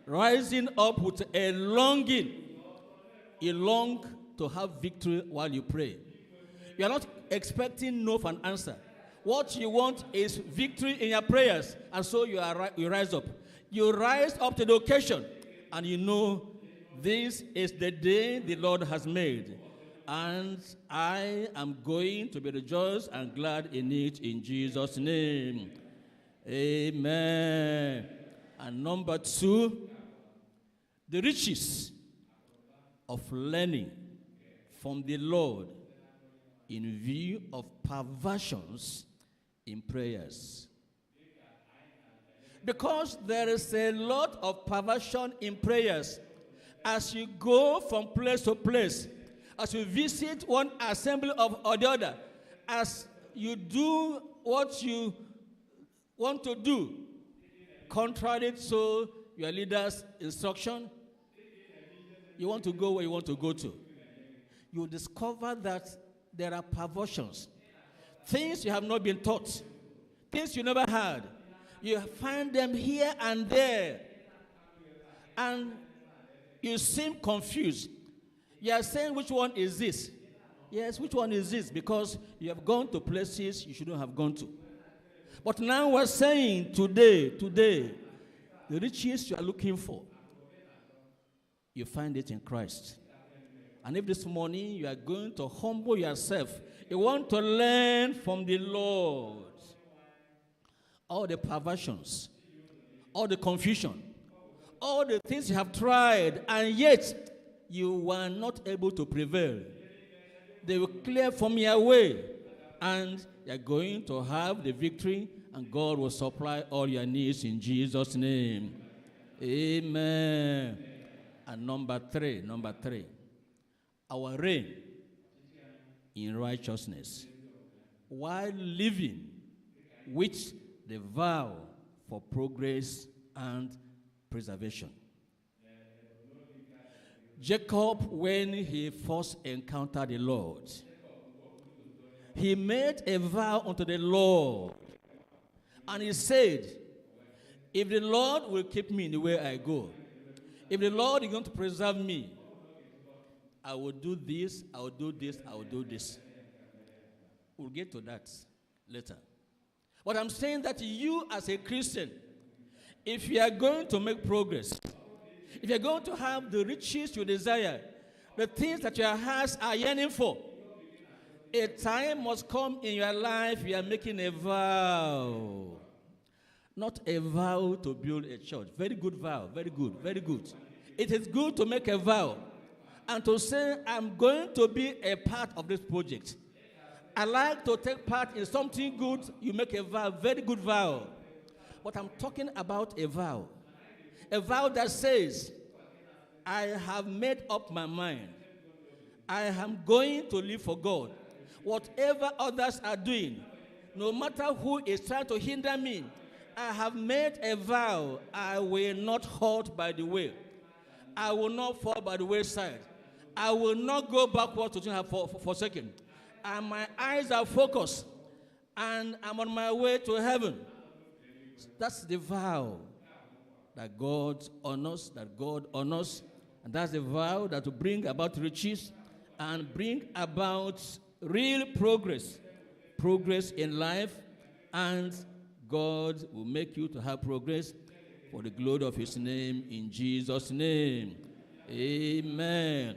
Speaker 8: Rising up with a longing. You long to have victory while you pray. You are not expecting no for an answer. What you want is victory in your prayers, and so you rise up. You rise up to the occasion, and you know this is the day the Lord has made, and I am going to be rejoiced and glad in it in Jesus' name. Amen. And number 2, the riches of learning from the Lord in view of perversions in prayers. Because there is a lot of perversion in prayers. As you go from place to place, as you visit one assembly or the other, as you do what you want to do, contrary to your leader's instruction, you want to go where you want to go to. You discover that there are perversions, things you have not been taught, things you never heard. You find them here and there, and you seem confused. You are saying, which one is this? Yes, which one is this? Because you have gone to places you shouldn't have gone to. But now we're saying today, the riches you are looking for, you find it in Christ. And if this morning you are going to humble yourself, you want to learn from the Lord, all the perversions, all the confusion, all the things you have tried, and yet you were not able to prevail, they will clear from your way, and you're going to have the victory, and God will supply all your needs in Jesus' name. Amen. And number three, our reign in righteousness, while living with the vow for progress and preservation. Jacob, when he first encountered the Lord, he made a vow unto the Lord, and he said, if the Lord will keep me in the way I go, if the Lord is going to preserve me, I will do this, I will do this, I will do this. We'll get to that later. But I'm saying that you as a Christian, if you are going to make progress, if you're going to have the riches you desire, the things that your hearts are yearning for, a time must come in your life you are making a vow. Not a vow to build a church. Very good vow. Very good. Very good. It is good to make a vow and to say, I'm going to be a part of this project. I like to take part in something good. You make a vow. Very good vow. But I'm talking about a vow. A vow that says, I have made up my mind. I am going to live for God. Whatever others are doing, no matter who is trying to hinder me, I have made a vow. I will not halt by the way. I will not fall by the wayside. I will not go backward to have forsaken. And my eyes are focused, and I'm on my way to heaven. That's the vow that God honors, and that's the vow that will bring about riches and bring about real progress in life, and God will make you to have progress for the glory of his name, in Jesus' name. Amen.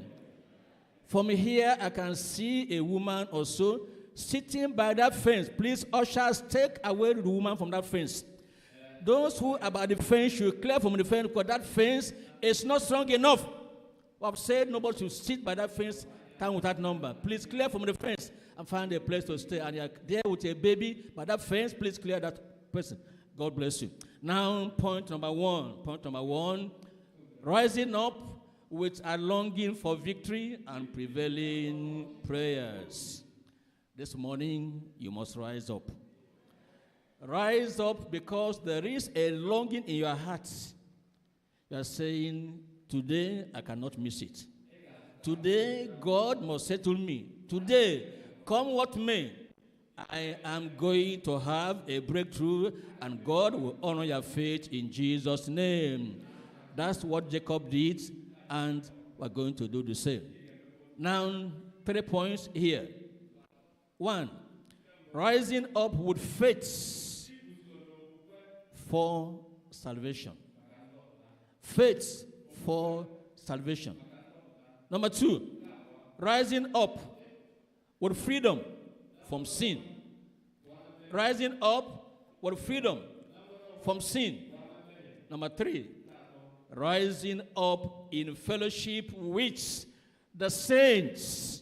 Speaker 8: From here, I can see a woman or so sitting by that fence. Please, ushers, take away the woman from that fence. Those who are by the fence should clear from the fence, because that fence is not strong enough. I've said nobody should sit by that fence time with that number. Please clear from the fence and find a place to stay. And you're there with a baby by that fence, please clear that person. God bless you. Now, point number one, rising up with a longing for victory and prevailing prayers. This morning, you must rise up. Rise up, because there is a longing in your heart. You are saying, today I cannot miss it. Today God must settle me. Today, come what may, I am going to have a breakthrough, and God will honor your faith in Jesus' name. That's what Jacob did, and we're going to do the same. Now, 3 points here. 1, rising up with faith for salvation. Faith for salvation. Number 2, rising up with freedom from sin. Rising up with freedom from sin. Number 3, rising up in fellowship with the saints.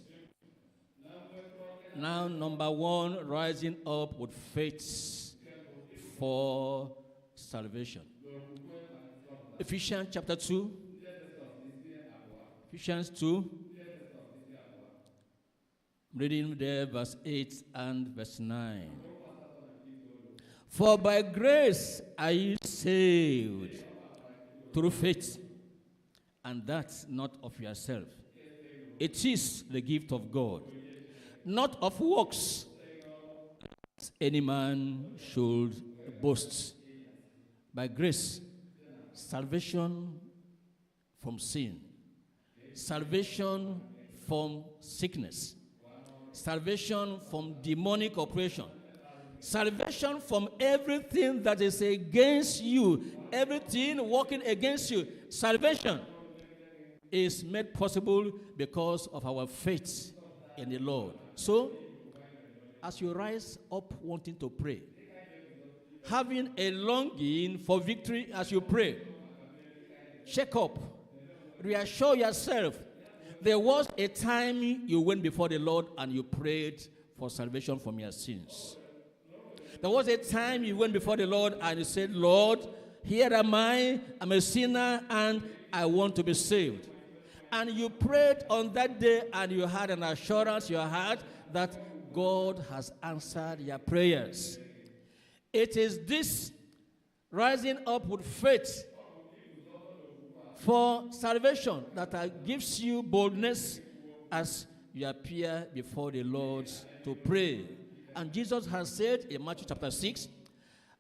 Speaker 8: Now, number 1, rising up with faith for salvation. Ephesians chapter 2. Ephesians 2. Reading there verse 8 and verse 9. For by grace are you saved through faith, and that's not of yourself. It is the gift of God, not of works, that any man should boast. By grace, salvation from sin, salvation from sickness, salvation from demonic oppression, salvation from everything that is against you, everything working against you. Salvation is made possible because of our faith in the Lord. So, as you rise up wanting to pray, having a longing for victory as you pray, check up, reassure yourself. There was a time you went before the Lord and you prayed for salvation from your sins. There was a time you went before the Lord and you said, Lord, here am I, I'm a sinner and I want to be saved. And you prayed on that day and you had an assurance in your heart that God has answered your prayers. It is this rising up with faith for salvation that gives you boldness as you appear before the Lord to pray. And Jesus has said in Matthew chapter 6,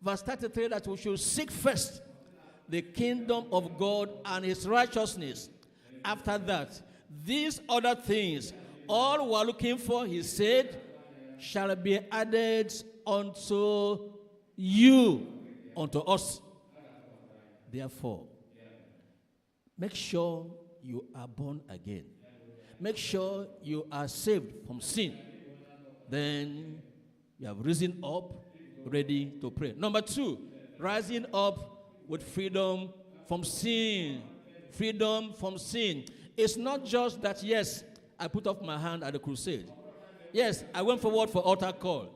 Speaker 8: verse 33, that we should seek first the kingdom of God and his righteousness. After that, these other things, all we are looking for, he said, shall be added unto you, unto us. Therefore, make sure you are born again. Make sure you are saved from sin. Then you have risen up, ready to pray. Number 2, rising up with freedom from sin. Freedom from sin. It's not just that, yes, I put up my hand at the crusade. Yes, I went forward for altar call.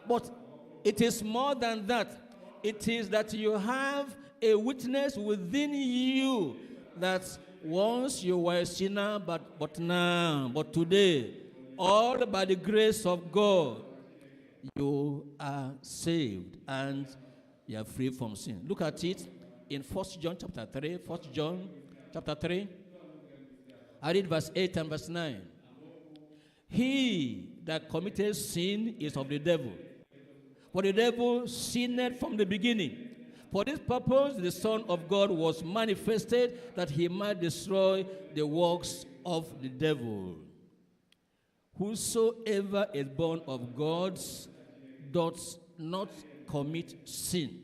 Speaker 8: But it is more than that. It is that you have a witness within you that once you were a sinner, but today, all by the grace of God, you are saved and you are free from sin. Look at it in 1 John chapter 3. 1 John chapter 3. I read verse 8 and verse 9. He that committed sin is of the devil. For the devil sinned from the beginning. For this purpose, the Son of God was manifested, that he might destroy the works of the devil. Whosoever is born of God doth not commit sin.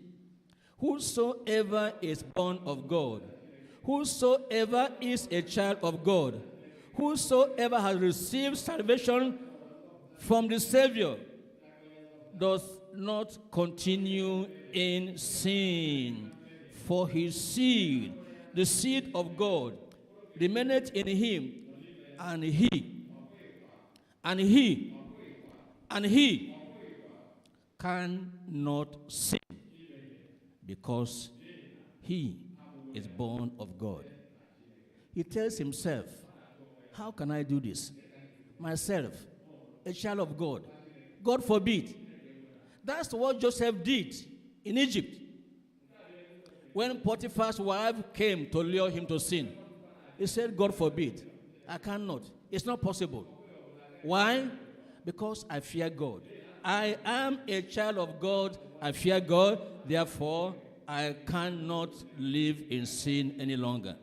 Speaker 8: Whosoever is born of God, whosoever is a child of God, whosoever has received salvation from the Savior, does not continue in sin. For his seed, the seed of God, remaineth in him, and he cannot sin, because he is born of God. He tells himself, how can I do this? Myself, a child of God. God forbid. That's what Joseph did in Egypt. When Potiphar's wife came to lure him to sin, he said, God forbid. I cannot. It's not possible. Why? Because I fear God. I am a child of God. I fear God. Therefore, I cannot live in sin any longer.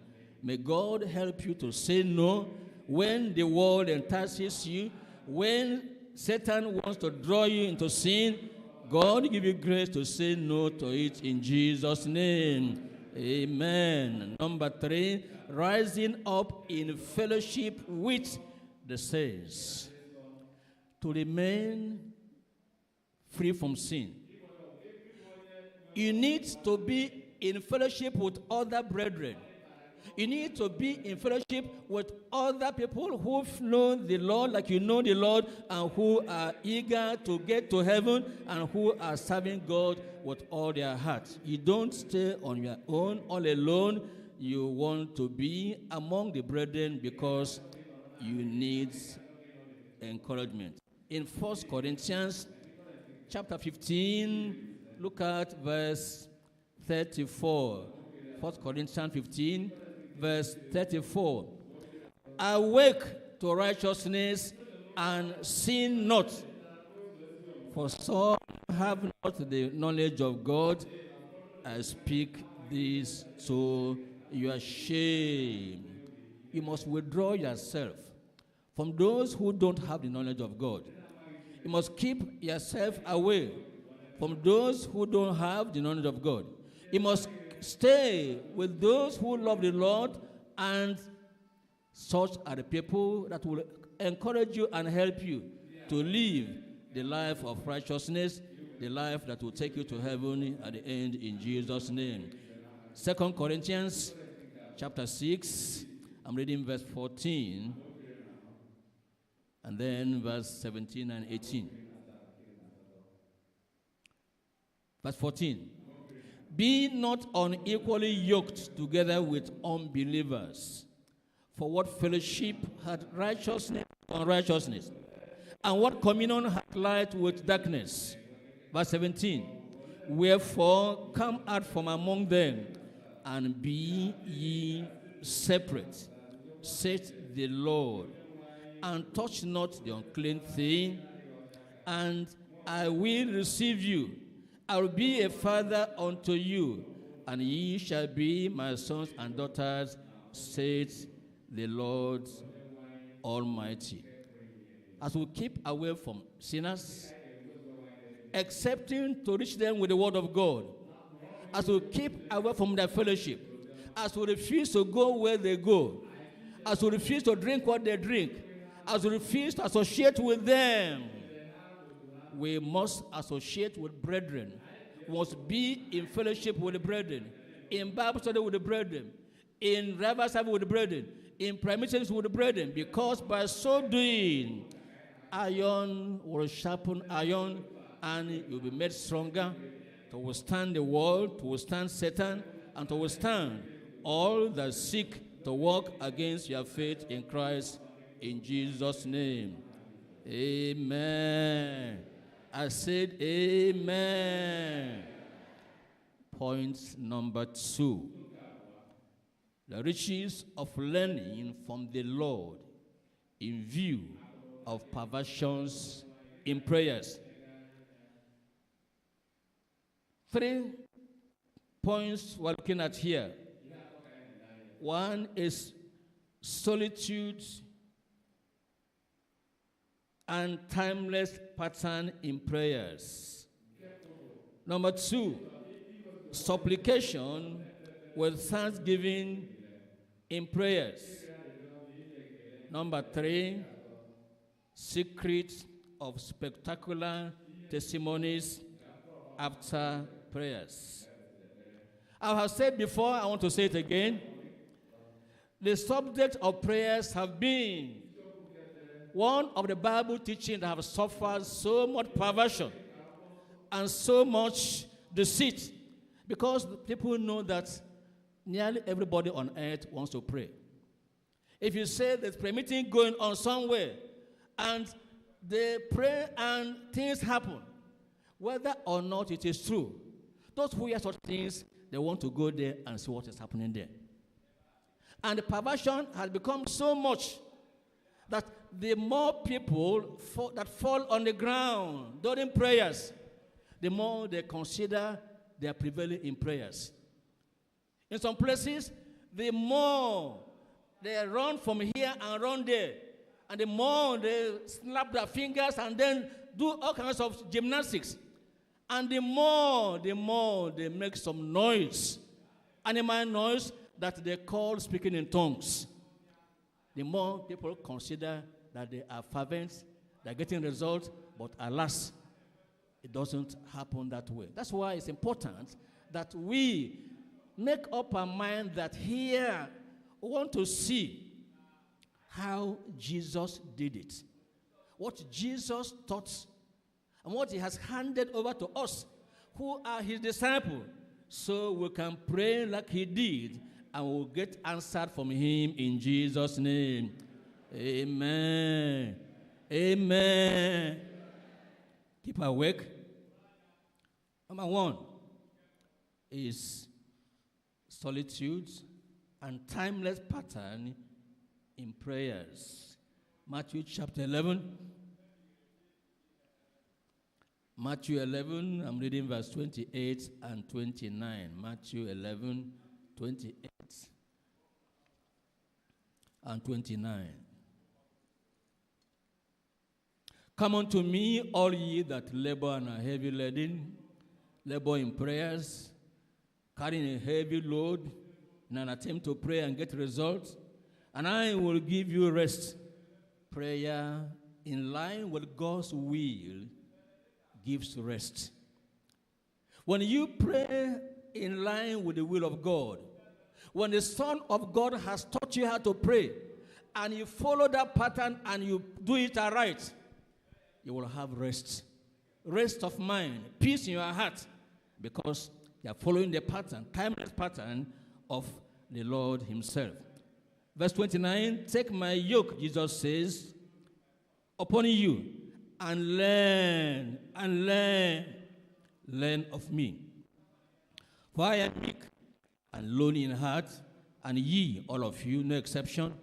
Speaker 8: May God help you to say no when the world entices you, when Satan wants to draw you into sin. God give you grace to say no to it in Jesus' name. Amen. Number 3, rising up in fellowship with the saints. To remain free from sin, you need to be in fellowship with other brethren. You need to be in fellowship with other people who know the Lord like you know the Lord, and who are eager to get to heaven, and who are serving God with all their heart. You don't stay on your own, all alone. You want to be among the brethren because you need encouragement. In 1 Corinthians chapter 15, look at verse 34. 1 Corinthians 15, verse 34. Awake to righteousness and sin not, for some have not the knowledge of God. I speak this to your shame. You must withdraw yourself from those who don't have the knowledge of God. You must keep yourself away from those who don't have the knowledge of God. You must stay with those who love the Lord, and such are the people that will encourage you and help you to live the life of righteousness, the life that will take you to heaven at the end, in Jesus' name. 2 Corinthians chapter 6, I'm reading verse 14, and then verse 17 and 18. Verse 14. Be not unequally yoked together with unbelievers. For what fellowship hath righteousness with unrighteousness? And what communion hath light with darkness? Verse 17. Wherefore come out from among them, and be ye separate, saith the Lord, and touch not the unclean thing, and I will receive you. I will be a father unto you, and ye shall be my sons and daughters, saith the Lord Almighty. As we keep away from sinners, accepting to reach them with the word of God, as we keep away from their fellowship, as we refuse to go where they go, as we refuse to drink what they drink, as we refuse to associate with them, we must associate with brethren. We must be in fellowship with the brethren, in Bible study with the brethren, in revival service with the brethren, in prayer meetings with the brethren, because by so doing, iron will sharpen iron, and you'll be made stronger to withstand the world, to withstand Satan, and to withstand all that seek to walk against your faith in Christ, in Jesus' name. Amen. I said amen. Point number 2. The riches of learning from the Lord in view of perversions in prayers. 3 points we're looking at here. One is solitude and timeless pattern in prayers. Number 2, supplication with thanksgiving in prayers. Number 3, secret of spectacular testimonies after prayers. I have said before, I want to say it again. The subject of prayers have been one of the Bible teachings that have suffered so much perversion and so much deceit, because people know that nearly everybody on earth wants to pray. If you say there's prayer meeting going on somewhere and they pray and things happen, whether or not it is true, those who hear such things, they want to go there and see what is happening there. And the perversion has become so much that the more people that fall on the ground during prayers, the more they consider they are prevailing in prayers. In some places, the more they run from here and run there, and the more they snap their fingers and then do all kinds of gymnastics. And the more they make some noise, animal noise that they call speaking in tongues. The more people consider that they are fervent, they're getting results, but alas, it doesn't happen that way. That's why it's important that we make up our mind that here we want to see how Jesus did it, what Jesus taught, and what he has handed over to us, who are his disciples, so we can pray like he did, and we'll get answered from him in Jesus' name. Amen. Amen. Keep awake. Number 1 is solitude and timeless pattern in prayers. Matthew chapter 11. Matthew 11, I'm reading verse 28 and 29. Matthew 11, 28 and 29. Come unto me, all ye that labor and are heavy laden, labor in prayers, carrying a heavy load, in an attempt to pray and get results, and I will give you rest. Prayer in line with God's will gives rest. When you pray in line with the will of God, when the Son of God has taught you how to pray, and you follow that pattern and you do it aright, you will have rest. Rest of mind, peace in your heart, because you are following the pattern, timeless pattern of the Lord himself. Verse 29, take my yoke, Jesus says, upon you, and learn of me. For I am meek and lowly in heart, and ye, all of you, no exception,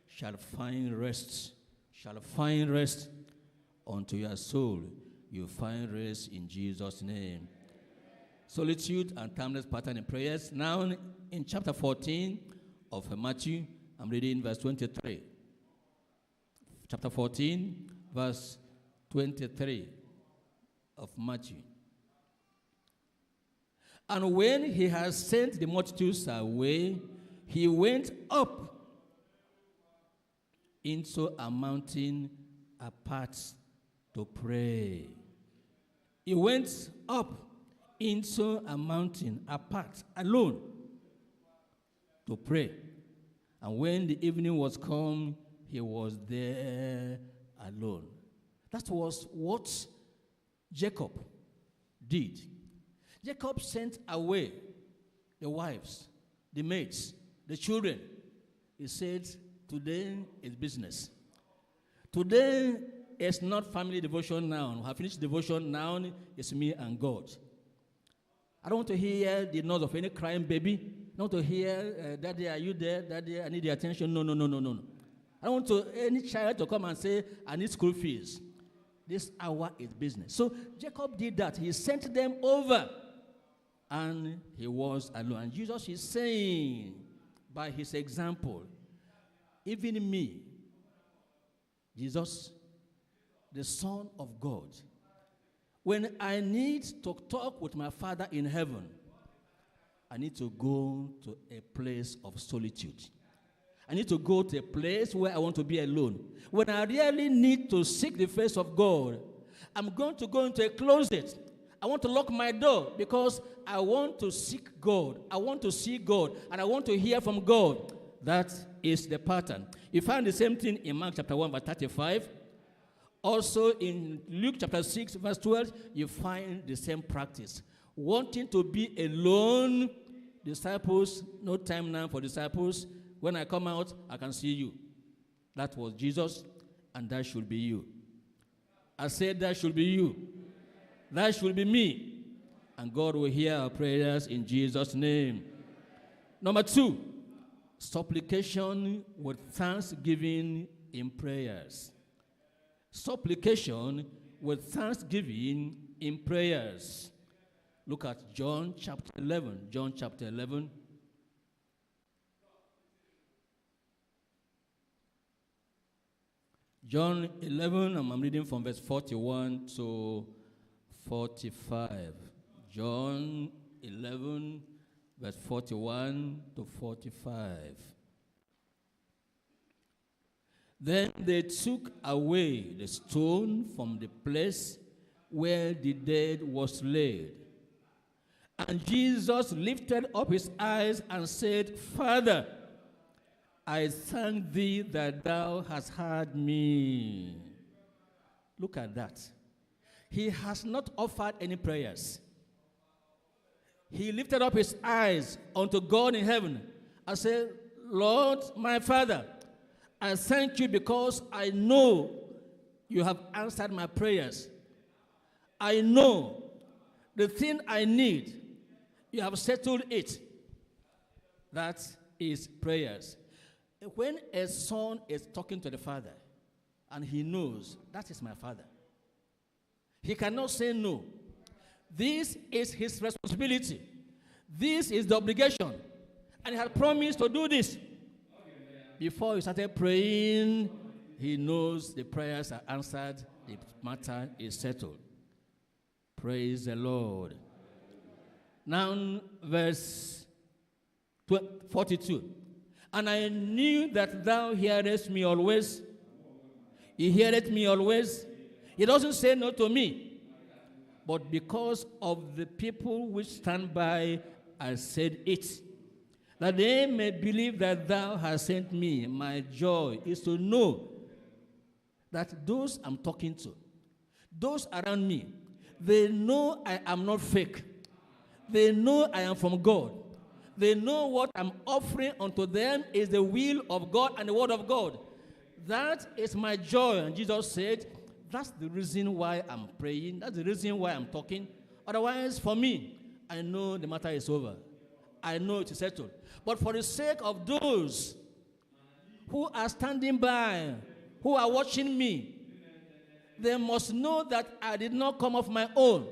Speaker 8: shall find rest unto your soul. You find rest in Jesus' name. Solitude and timeless pattern in prayers. Now in chapter 14 of Matthew, I'm reading verse 23. Chapter 14, verse 23 of Matthew. And when he had sent the multitudes away, he went up into a mountain apart to pray. He went up into a mountain apart, alone, to pray. And when the evening was come, he was there alone. That was what Jacob did. Jacob sent away the wives, the maids, the children. He said, today is business. Today is not family devotion now. I have finished devotion now. It's me and God. I don't want to hear the noise of any crying baby. I don't want to hear, Daddy, are you there? Daddy, I need your attention. No. I don't want any child to come and say, I need school fees. This hour is business. So Jacob did that. He sent them over and he was alone. And Jesus is saying, by his example, even me, Jesus, the Son of God, when I need to talk with my Father in heaven, I need to go to a place of solitude. I need to go to a place where I want to be alone. When I really need to seek the face of God, I'm going to go into a closet. I want to lock my door because I want to seek God. I want to see God, and I want to hear from God. That is the pattern. You find the same thing in Mark chapter 1, verse 35. Also in Luke chapter 6, verse 12, you find the same practice. Wanting to be alone, disciples, no time now for disciples. When I come out, I can see you. That was Jesus, and that should be you. I said that should be you. That should be me. And God will hear our prayers in Jesus' name. Number 2, supplication with thanksgiving in prayers. Supplication with thanksgiving in prayers. Look at John chapter 11. John chapter 11. John 11, I'm reading from verse 41 to 45. John 11, verse 41 to 45. Then they took away the stone from the place where the dead was laid. And Jesus lifted up his eyes and said, Father, I thank thee that thou hast heard me. Look at that. He has not offered any prayers. He lifted up his eyes unto God in heaven and said, Lord, my Father, I thank you because I know you have answered my prayers. I know the thing I need, you have settled it. That is prayers. When a son is talking to the father and he knows that is my father, he cannot say no. This is his responsibility. This is the obligation. And he had promised to do this. Before he started praying, he knows the prayers are answered, the matter is settled. Praise the Lord. Now, verse 42. And I knew that thou hearest me always. He heareth me always. He doesn't say no to me. But because of the people which stand by, I said it. That they may believe that thou hast sent me. My joy is to know that those I'm talking to, those around me, they know I am not fake. They know I am from God. They know what I'm offering unto them is the will of God and the word of God. That is my joy. And Jesus said, that's the reason why I'm praying. That's the reason why I'm talking. Otherwise, for me, I know the matter is over. I know it is settled. But for the sake of those who are standing by, who are watching me, they must know that I did not come of my own.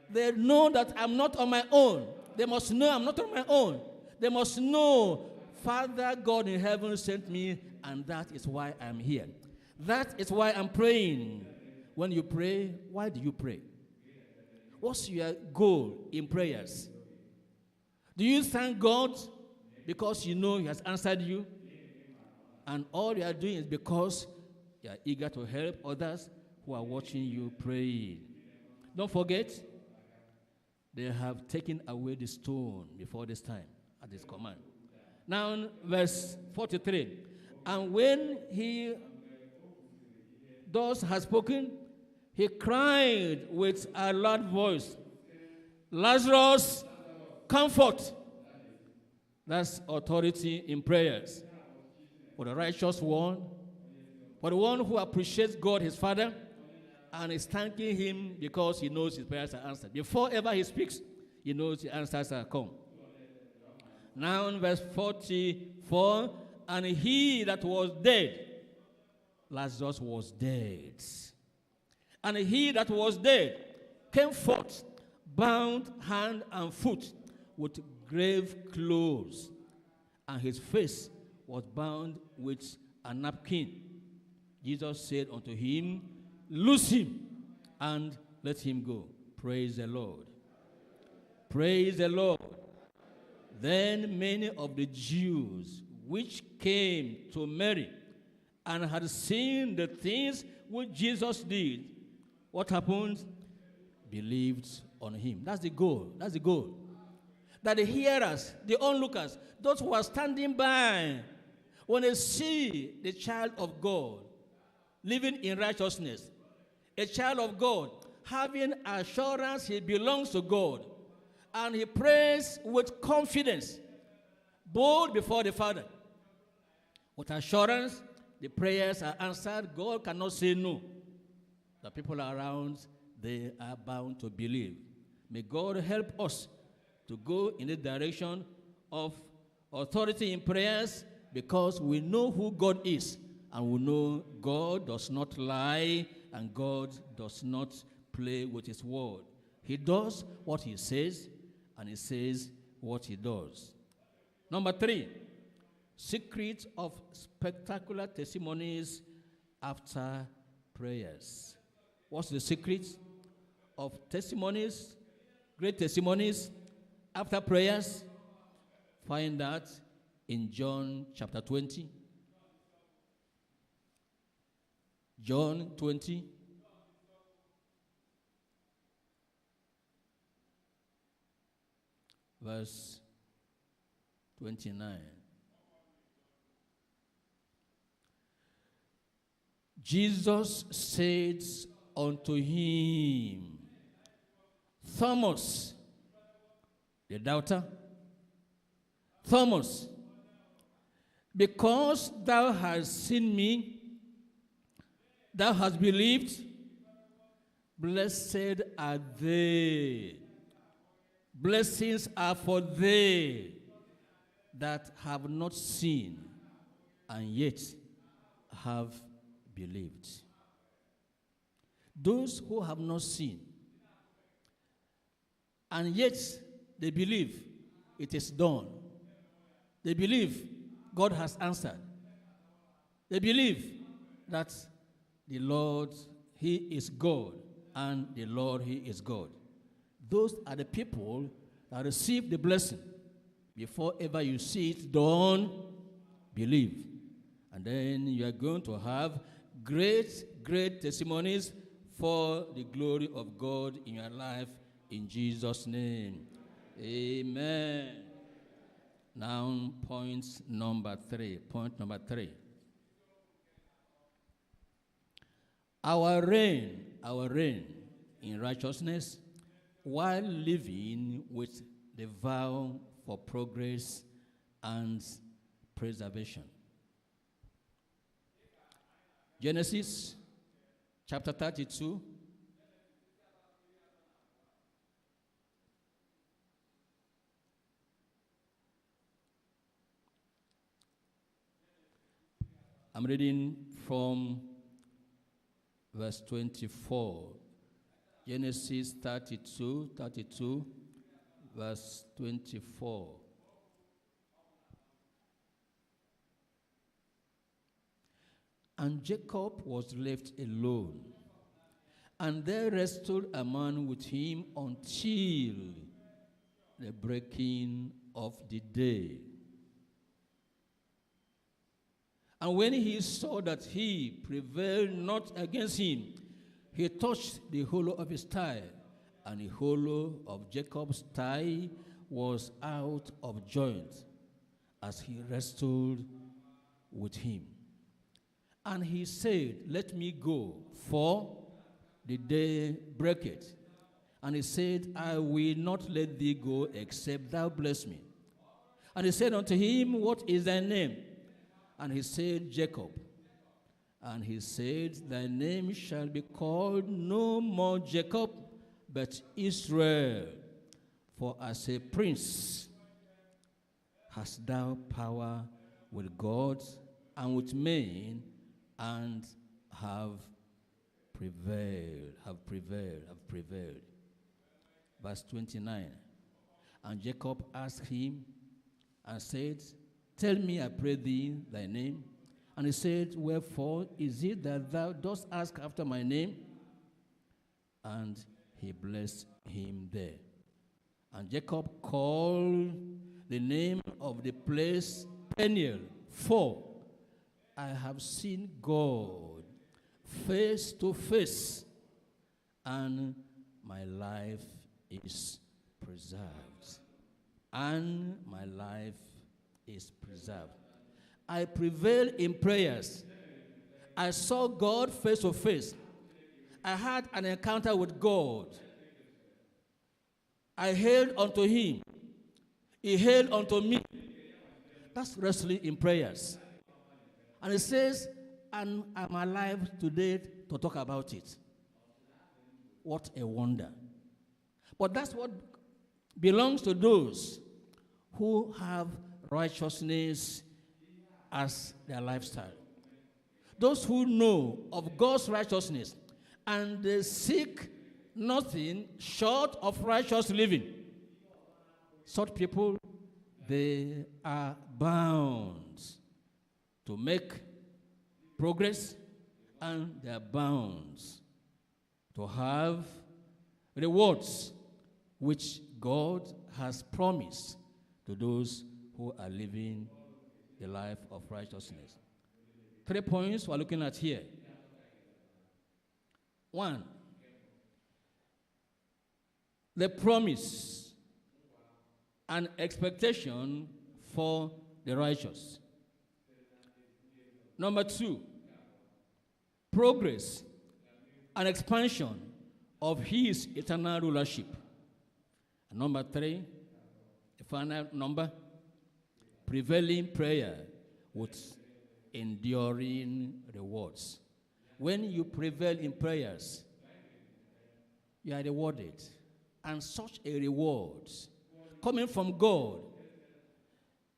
Speaker 8: They know that I'm not on my own. They must know I'm not on my own. They must know Father God in heaven sent me, and that is why I'm here. That is why I'm praying. When you pray, why do you pray? What's your goal in prayers? Do you thank God because you know he has answered you? And all you are doing is because you are eager to help others who are watching you pray. Don't forget, they have taken away the stone before this time at his command. Now, verse 43. And when he thus has spoken, he cried with a loud voice, Lazarus, comfort. That's authority in prayers. For the righteous one, for the one who appreciates God, his Father, and is thanking him because he knows his prayers are answered. Before ever he speaks, he knows the answers are come. Now in verse 44, and he that was dead, Lazarus was dead. And he that was dead came forth, bound hand and foot with grave clothes, and his face was bound with a napkin. Jesus said unto him, Loose him and let him go. Praise the Lord. Praise the Lord. Then many of the Jews which came to Mary and had seen the things which Jesus did, what happened? Believed on him. That's the goal. That's the goal. That the hearers, the onlookers, those who are standing by, when they see the child of God living in righteousness, a child of God having assurance he belongs to God, and he prays with confidence, bold before the Father. With assurance, the prayers are answered. God cannot say no. The people around, they are bound to believe. May God help us to go in the direction of authority in prayers, because we know who God is, and we know God does not lie, and God does not play with his word. He does what he says, and he says what he does. Number 3, secret of spectacular testimonies after prayers. What's the secret of testimonies, great testimonies after prayers? Find that in John chapter 20. John 20. Verse 29. Jesus said unto him, Thomas, the doubter, Thomas, because thou hast seen me, thou hast believed. Blessed are they. Blessings are for they that have not seen and yet have believed. Those who have not seen and yet they believe it is done. They believe God has answered. They believe that the Lord, he is God, and the Lord, he is God. Those are the people that receive the blessing. Before ever you see it done, believe. And then you are going to have great, great testimonies for the glory of God in your life, in Jesus' name. Amen. Now, point number 3. Point number 3. Our reign in righteousness, while living with the vow for progress and preservation. Genesis chapter 32. I'm reading from verse 24. Genesis 32, verse 24. And Jacob was left alone, and there wrestled a man with him until the breaking of the day. And when he saw that he prevailed not against him, he touched the hollow of his thigh, and the hollow of Jacob's thigh was out of joint as he wrestled with him. And he said, Let me go, for the day breaketh. And he said, I will not let thee go, except thou bless me. And he said unto him, What is thy name? And he said, Jacob. And he said, Thy name shall be called no more Jacob, but Israel. For as a prince hast thou power with God and with men, and have prevailed. verse 29. And Jacob asked him and said, Tell me, I pray thee, thy name. And he said, Wherefore is it that thou dost ask after my name? And he blessed him there. And Jacob called the name of the place Peniel, for I have seen God face to face, and my life is preserved. And my life is preserved. I prevail in prayers. I saw God face to face. I had an encounter with God. I held unto him. He held unto me. That's wrestling in prayers. And it says, and I'm alive today to talk about it. What a wonder. But that's what belongs to those who have righteousness as their lifestyle. Those who know of God's righteousness and they seek nothing short of righteous living. Such people, they are bound to make progress, and they are bound to have rewards which God has promised to those who are living the life of righteousness. 3 points we're looking at here. 1, the promise and expectation for the righteous. Number 2, progress and expansion of his eternal rulership. And number 3, the final number, prevailing prayer with enduring rewards. When you prevail in prayers, you are rewarded. And such a reward coming from God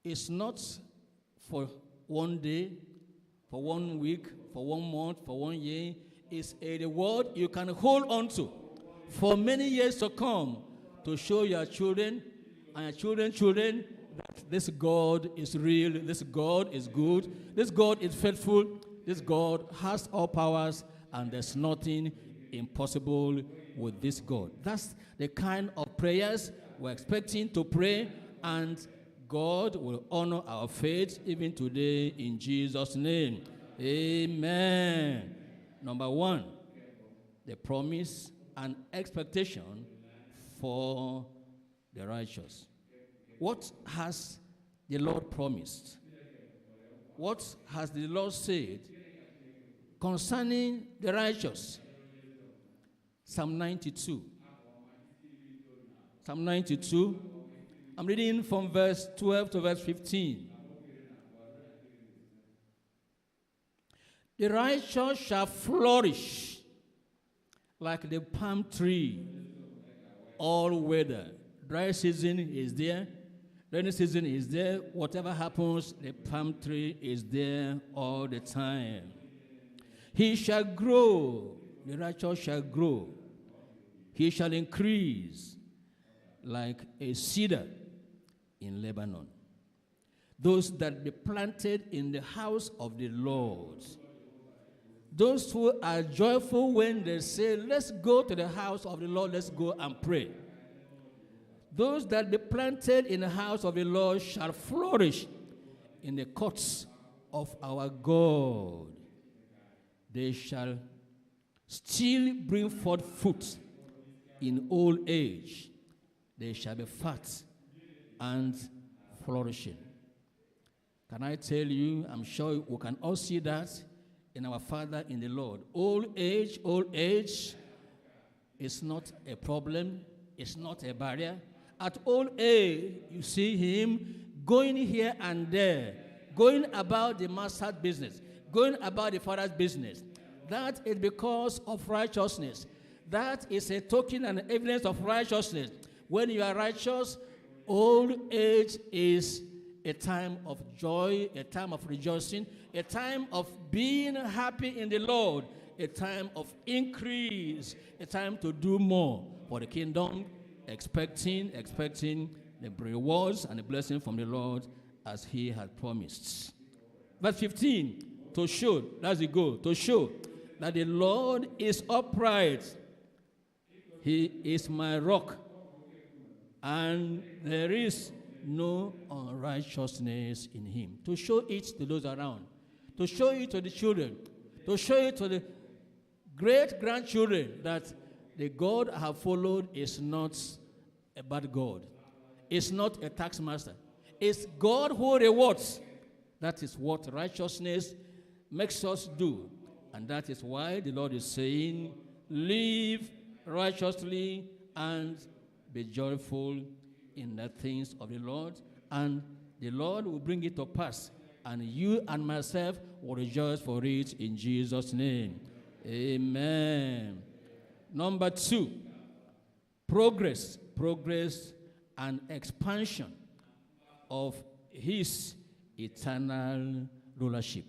Speaker 8: is not for one day, for 1 week, for 1 month, for 1 year. It's a reward you can hold on to for many years to come, to show your children and your children's children that this God is real, this God is good, this God is faithful, this God has all powers, and there's nothing impossible with this God. That's the kind of prayers we're expecting to pray, and God will honor our faith even today in Jesus' name. Amen. Number 1, the promise and expectation for the righteous. What has the Lord promised? What has the Lord said concerning the righteous? Psalm 92. Psalm 92. I'm reading from verse 12 to verse 15. The righteous shall flourish like the palm tree all weather. Dry season is there. Rainy season is there. Whatever happens, the palm tree is there all the time. He shall grow. The righteous shall grow. He shall increase like a cedar in Lebanon. Those that be planted in the house of the Lord. Those who are joyful when they say, let's go to the house of the Lord, let's go and pray. Those that be planted in the house of the Lord shall flourish in the courts of our God. They shall still bring forth fruit in old age. They shall be fat and flourishing. Can I tell you, I'm sure we can all see that in our Father in the Lord. Old age is not a problem. It's not a barrier. At old age, you see him going here and there, going about the master's business, going about the Father's business. That is because of righteousness. That is a token and evidence of righteousness. When you are righteous, old age is a time of joy, a time of rejoicing, a time of being happy in the Lord, a time of increase, a time to do more for the kingdom expecting the rewards and the blessing from the Lord as he had promised. Verse 15, to show, that's the goal, to show that the Lord is upright. He is my rock, and there is no unrighteousness in him. To show it to those around, to show it to the children, to show it to the great-grandchildren that the God I have followed is not a bad God. It's not a tax master. It's God who rewards. That is what righteousness makes us do. And that is why the Lord is saying, live righteously and be joyful in the things of the Lord, and the Lord will bring it to pass, and you and myself will rejoice for it in Jesus' name. Amen. Number 2, progress and expansion of his eternal rulership.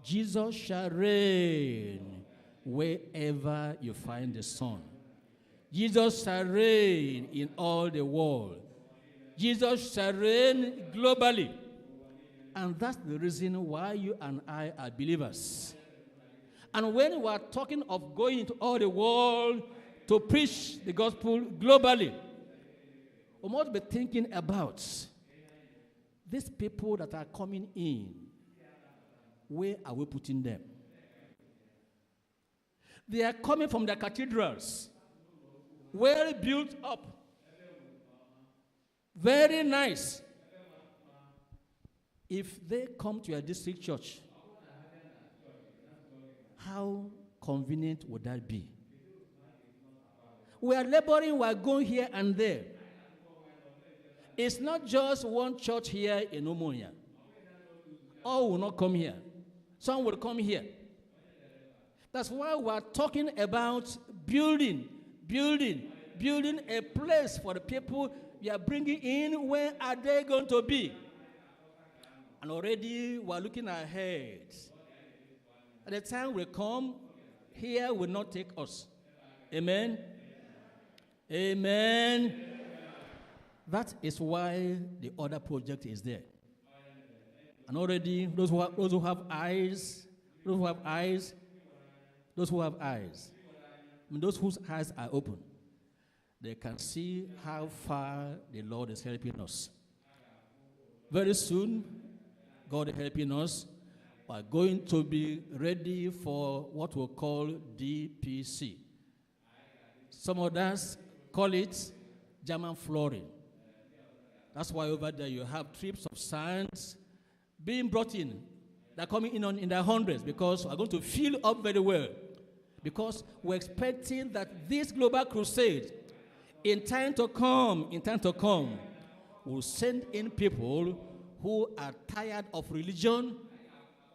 Speaker 8: Jesus shall reign wherever you find the sun. Jesus shall reign in all the world. Jesus shall reign globally. And that's the reason why you and I are believers. And when we are talking of going into all the world to preach the gospel globally, we must be thinking about these people that are coming in. Where are we putting them? They are coming from the cathedrals, well built up, very nice. If they come to your district church, how convenient would that be? We are laboring, we are going here and there. It's not just one church here in Omonia. All will not come here. Some will come here. That's why we are talking about building a place for the people you are bringing in. Where are they going to be? And already we are looking ahead. At the time will come, here will not take us. Amen? Amen. That is why the other project is there. And already those who have eyes, I mean, those whose eyes are open, they can see how far the Lord is helping us. Very soon, God is helping us. We are going to be ready for what we'll call DPC. Some of us call it German flooring. That's why over there you have trips of sands being brought in. They're coming in the hundreds because we're going to fill up very well. Because we're expecting that this global crusade, in time to come, will send in people who are tired of religion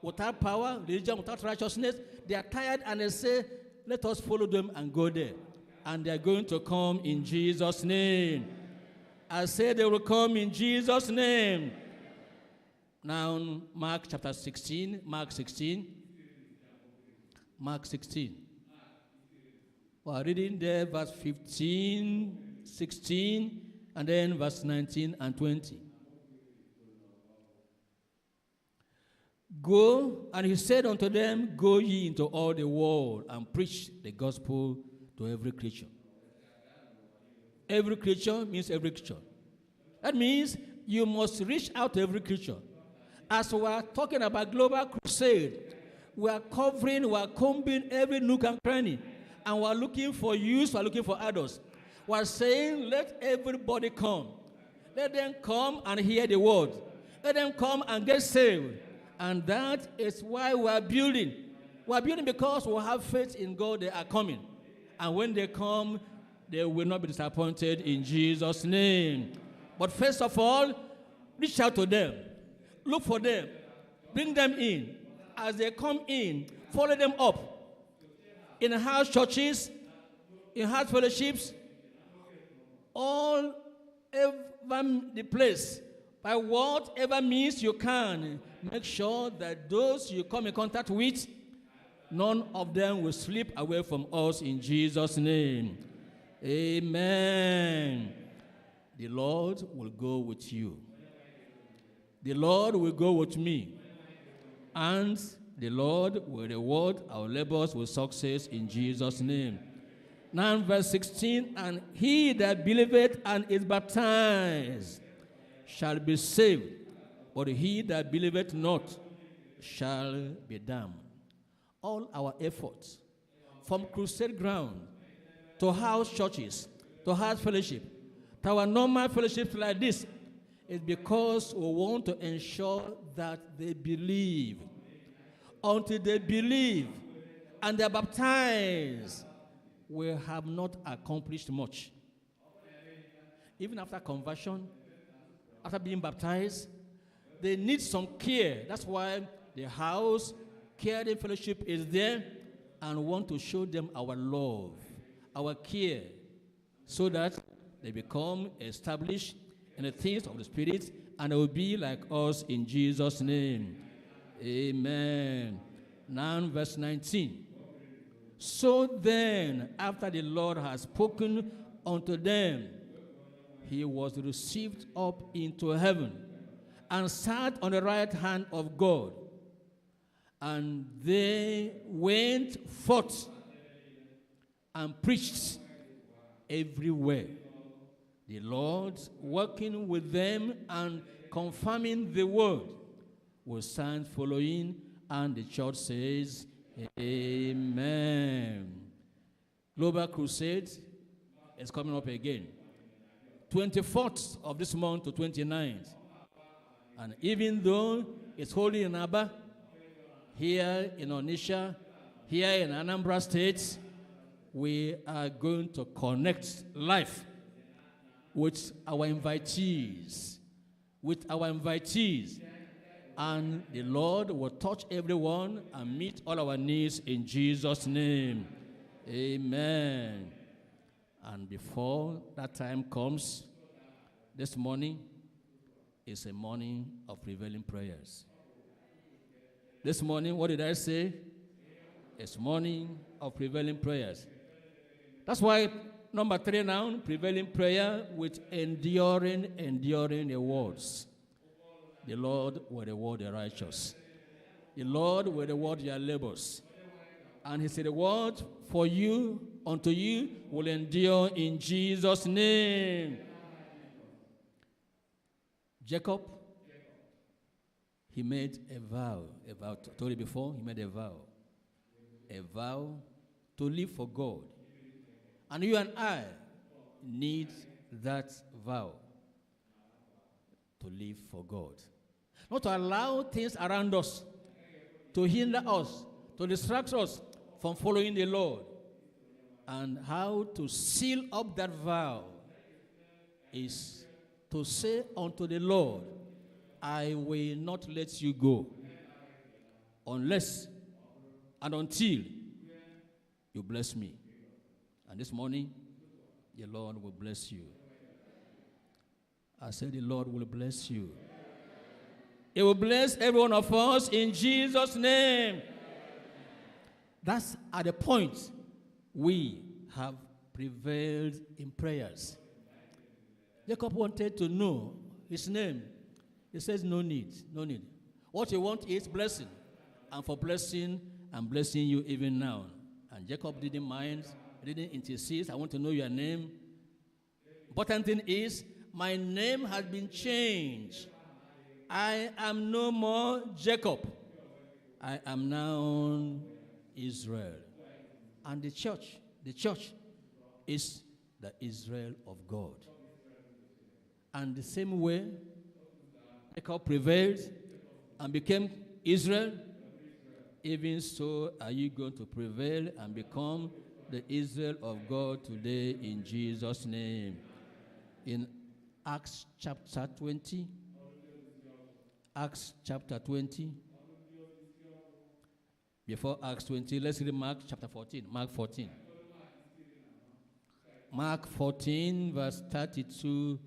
Speaker 8: without power, religion without righteousness. They are tired and they say, let us follow them and go there. And they are going to come in Jesus' name. I say they will come in Jesus' name. Now, Mark chapter 16, Mark 16. We are reading there verse 15, 16, and then verse 19 and 20. Go, and he said unto them, go ye into all the world and preach the gospel to every creature. Every creature means every creature. That means you must reach out to every creature. As we are talking about global crusade, we are combing every nook and cranny. And we are looking for youth, we are looking for adults. We are saying, let everybody come. Let them come and hear the word. Let them come and get saved. And that is why we are building. We are building because we have faith in God they are coming. And when they come, they will not be disappointed in Jesus' name. But first of all, reach out to them. Look for them. Bring them in. As they come in, follow them up. In house churches, in house fellowships, all over the place, by whatever means you can, make sure that those you come in contact with, none of them will slip away from us in Jesus' name. Amen. The Lord will go with you. The Lord will go with me. And the Lord will reward our labors with success in Jesus' name. Now, verse 16, and he that believeth and is baptized shall be saved, but he that believeth not shall be damned. All our efforts, from crusade ground to house churches, to house fellowship, to our normal fellowships like this, is because we want to ensure that they believe. Until they believe and they are baptized, we have not accomplished much. Even after conversion, after being baptized, they need some care. That's why the house caring fellowship is there, and we want to show them our love, our care, so that they become established in the things of the Spirit, and they will be like us in Jesus' name. Amen. Now, verse 19. So then, after the Lord has spoken unto them, he was received up into heaven and sat on the right hand of God. And they went forth and preached everywhere, the Lord working with them and confirming the word, with signs following, and the church says, Amen. Global Crusade is coming up again. 24th of this month to 29th. And even though it's holding in Anambra, here in Onitsha, here in Anambra State, we are going to connect life with our invitees. And the Lord will touch everyone and meet all our needs in Jesus' name. Amen. And before that time comes, this morning is a morning of prevailing prayers. This morning, what did I say? It's morning of prevailing prayers. That's why number 3 now, prevailing prayer with enduring rewards. The Lord will reward the righteous. The Lord will reward your labors. And his reward for you, unto you, will endure in Jesus' name. Jacob, he made a vow. I told you before, he made a vow to live for God. And you and I need that vow to live for God. Not to allow things around us to hinder us, to distract us from following the Lord. And how to seal up that vow is to say unto the Lord, I will not let you go unless and until you bless me. And this morning, the Lord will bless you. I said the Lord will bless you. He will bless every one of us in Jesus' name. That's at the point we have prevailed in prayers. Jacob wanted to know his name. He says, no need. What you want is blessing. And for blessing, I'm blessing you even now. And Jacob didn't mind, didn't intercede. I want to know your name. Important thing is, my name has been changed. I am no more Jacob. I am now Israel. And the church is the Israel of God. And the same way, Jacob prevailed and became Israel, even so are you going to prevail and become the Israel of God today in Jesus' name. In Acts chapter 20, before Acts 20, let's read Mark chapter 14. Mark 14, verse 32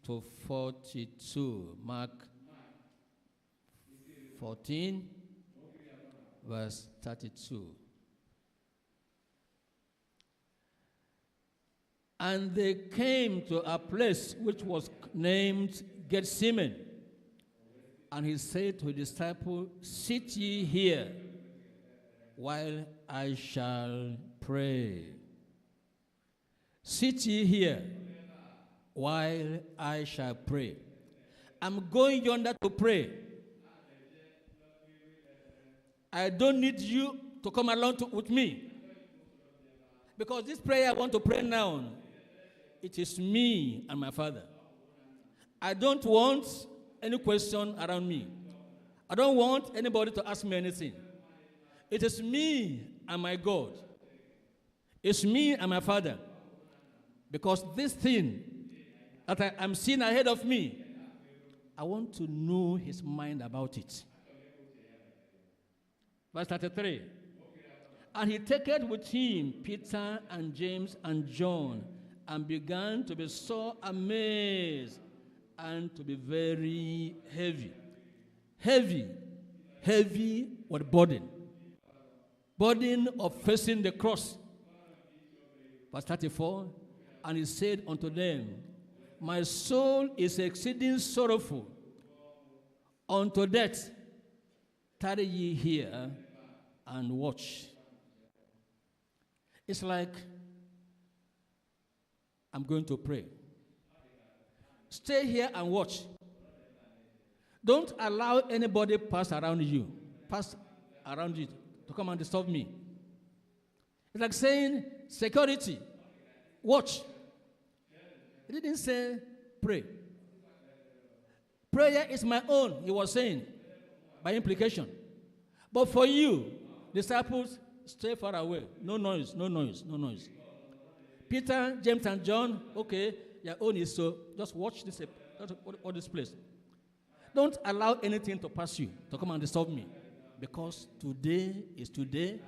Speaker 8: to 42. Mark 14, verse 32. And they came to a place which was named Gethsemane. And he said to his disciples, sit ye here while I shall pray. Sit ye here while I shall pray. I'm going yonder to pray. I don't need you to come along with me. Because this prayer I want to pray now, it is me and my Father. I don't want any question around me. I don't want anybody to ask me anything. It is me and my God. It's me and my Father. Because this thing that I'm seeing ahead of me, I want to know his mind about it. Verse 33. And he taketh with him Peter and James and John, and began to be so amazed and to be very heavy. Heavy with burden. Burden of facing the cross. Verse 34. And he said unto them, my soul is exceeding sorrowful unto death. Tarry ye here and watch. It's like I'm going to pray. Stay here and watch. Don't allow anybody pass around you to come and disturb me. It's like saying, security, watch. He didn't say pray. Prayer is my own, he was saying, by implication. But for you, disciples, stay far away. No noise. Peter, James, and John, okay, your own is so. Just watch this, all this place. Don't allow anything to pass you, to come and disturb me. Because today is today.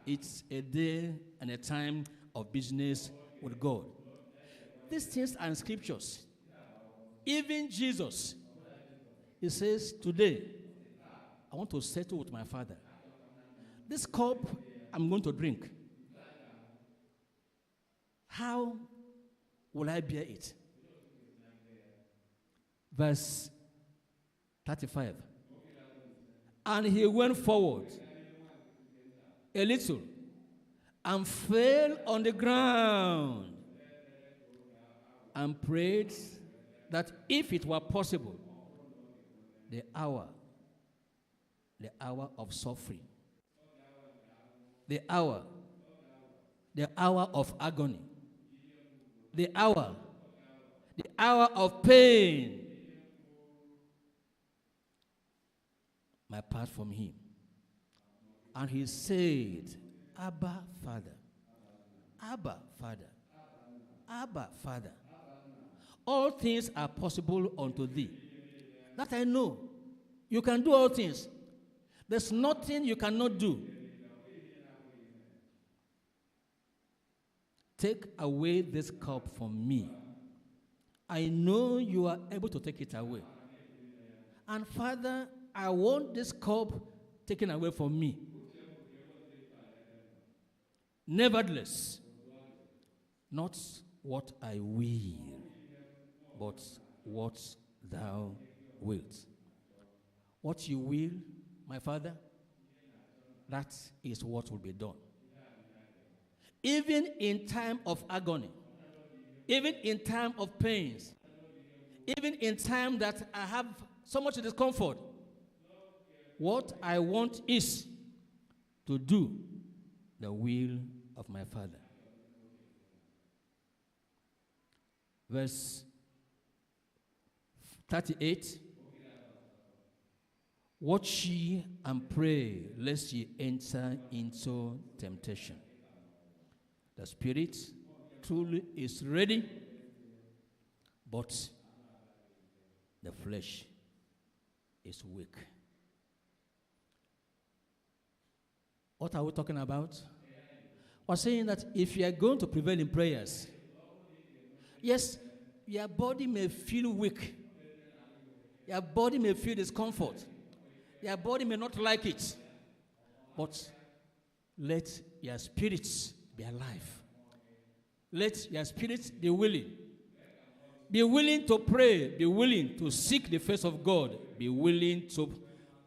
Speaker 8: It's a day and a time of business with God. These things are in scriptures. Even Jesus, he says, today, I want to settle with my Father. This cup I'm going to drink, how will I bear it? Verse 35. And he went forward a little and fell on the ground and prayed that if it were possible, the hour of suffering, the hour of agony, the hour of pain might pass from him. And he said, Abba, Father, Abba, Father, Abba, Father. All things are possible unto thee. That I know. You can do all things. There's nothing you cannot do. Take away this cup from me. I know you are able to take it away. And Father, I want this cup taken away from me. Nevertheless, not what I will, but what thou wilt. What you will, my Father, that is what will be done. Even in time of agony, even in time of pains, even in time that I have so much discomfort, what I want is to do the will of my Father. Verse 38. Watch ye and pray, lest ye enter into temptation. The spirit truly is ready, but the flesh is weak. What are we talking about? We're saying that if you are going to prevail in prayers, yes, your body may feel weak. Your body may feel discomfort. Your body may not like it. But let your spirits be alive. let your spirit be willing. Be willing to pray. Be willing to seek the face of God. Be willing to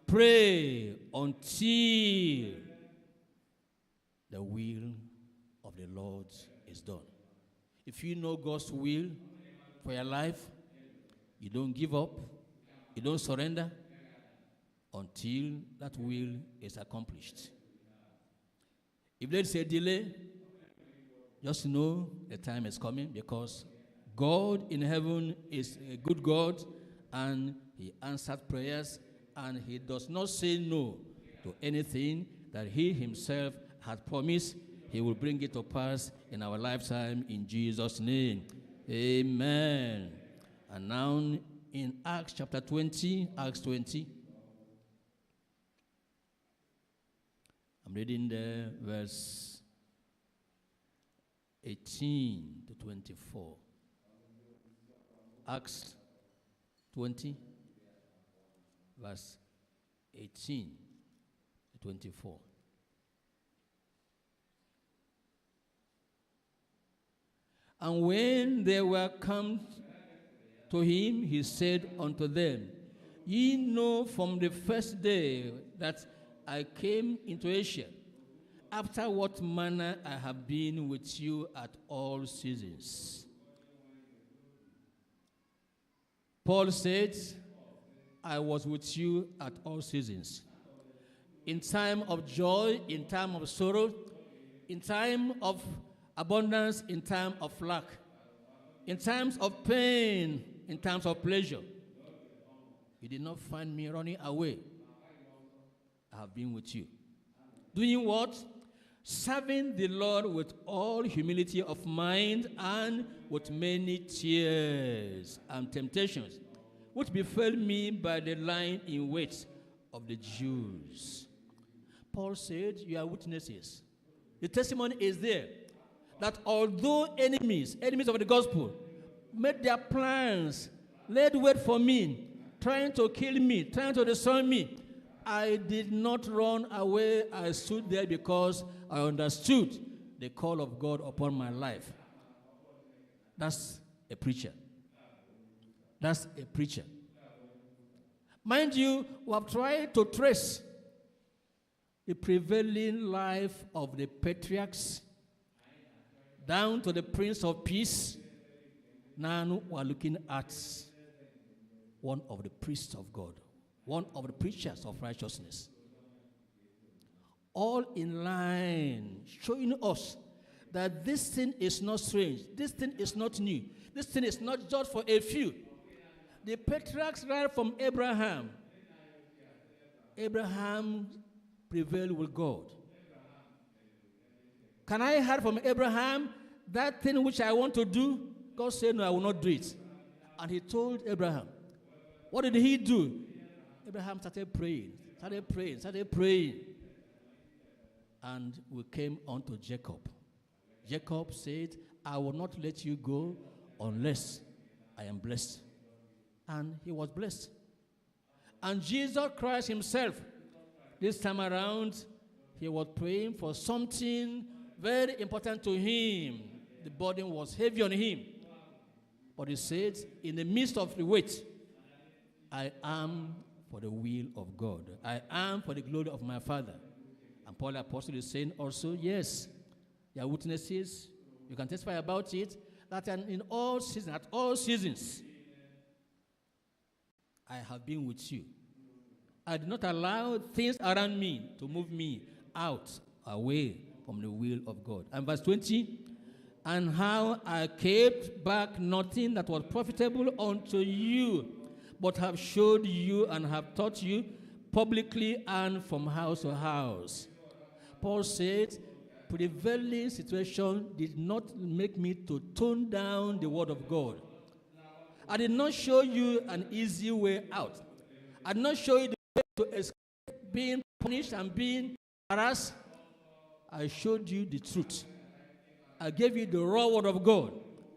Speaker 8: pray until the will of the Lord is done. If you know God's will for your life, you don't give up, you don't surrender until that will is accomplished. If there's a delay, just know the time is coming, because God in heaven is a good God, and he answered prayers, and he does not say no to anything that he himself has promised. He will bring it to pass in our lifetime in Jesus' name. Amen. And now in Acts chapter 20, Acts 20. I'm reading the verse 18 to 24. Acts 20, verse 18 to 24. And when they were come to him, he said unto them, Ye know from the first day that I came into Asia, after what manner I have been with you at all seasons. Paul said, I was with you at all seasons. In time of joy, in time of sorrow, in time of abundance, in time of lack, in times of pain, in times of pleasure. You did not find me running away. I have been with you. Doing what? Serving the Lord with all humility of mind and with many tears and temptations, which befell me by the lying in wait of the Jews. Paul said, you are witnesses. The testimony is there that although enemies of the gospel, made their plans, laid wait for me, trying to kill me, trying to destroy me, I did not run away. I stood there because I understood the call of God upon my life. That's a preacher. That's a preacher. Mind you, we have tried to trace the prevailing life of the patriarchs down to the Prince of Peace. Now we are looking at one of the priests of God, one of the preachers of righteousness. All in line, showing us that this thing is not strange, this thing is not new, this thing is not just for a few. The patriarchs right from Abraham. Abraham prevailed with God. Can I hear from Abraham that thing which I want to do? God said, no, I will not do it. And he told Abraham. What did he do? Abraham started praying. And we came on to Jacob. Jacob said, I will not let you go unless I am blessed. And he was blessed. And Jesus Christ himself, this time around, he was praying for something very important to him. The burden was heavy on him. But he said, in the midst of the weight, I am for the will of God. I am for the glory of my Father. And Paul the Apostle is saying also, yes, you are witnesses. You can testify about it, that in all seasons, at all seasons, I have been with you. I did not allow things around me to move me out, away from the will of God. And verse 20, and how I kept back nothing that was profitable unto you, but have showed you and have taught you publicly and from house to house. Paul said, prevailing situation did not make me to tone down the word of God. I did not show you an easy way out. I did not show you the way to escape being punished and being harassed. I showed you the truth. I gave you the raw word of God,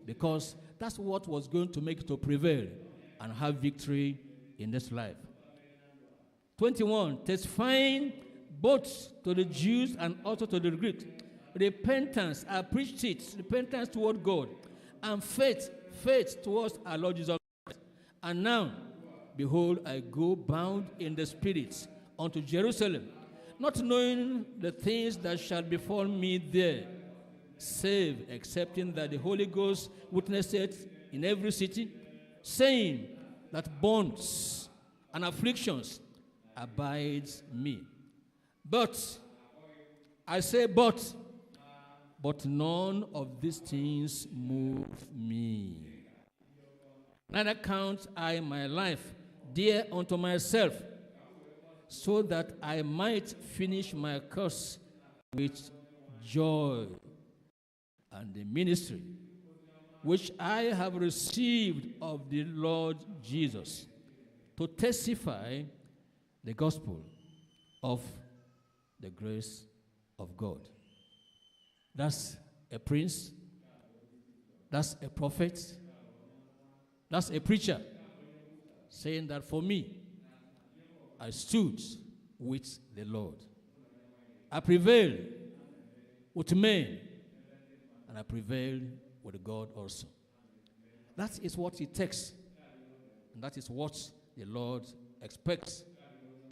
Speaker 8: because that's what was going to make you to prevail and have victory in this life. 21, testifying both to the Jews and also to the Greeks repentance, I preached it, repentance toward God, and faith towards our Lord Jesus Christ. And now, behold, I go bound in the Spirit unto Jerusalem, not knowing the things that shall befall me there, save accepting that the Holy Ghost witnesseth in every city, saying that bonds and afflictions abides me. But, I say but none of these things move me. Neither count I my life dear unto myself, so that I might finish my course with joy and the ministry which I have received of the Lord Jesus, to testify the gospel of the grace of God. That's a prince, that's a prophet, that's a preacher saying that for me, I stood with the Lord. I prevailed with men, and I prevailed with God also. That is what it takes, and that is what the Lord expects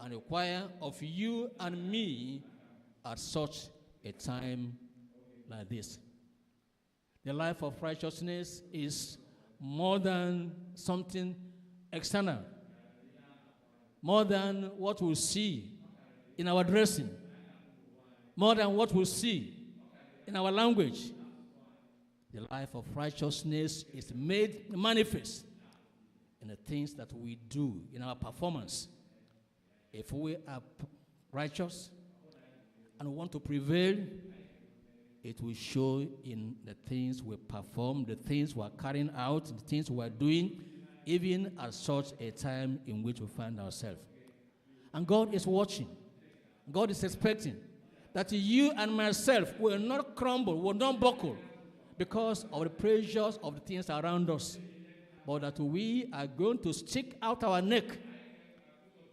Speaker 8: and requires of you and me at such a time like this. The life of righteousness is more than something external, more than what we see in our dressing, more than what we see in our language. The life of righteousness is made manifest in the things that we do, in our performance. If we are righteous and want to prevail, it will show in the things we perform, the things we are carrying out, the things we are doing, even at such a time in which we find ourselves. And God is watching. God is expecting that you and myself will not crumble, will not buckle because of the pressures of the things around us, but that we are going to stick out our neck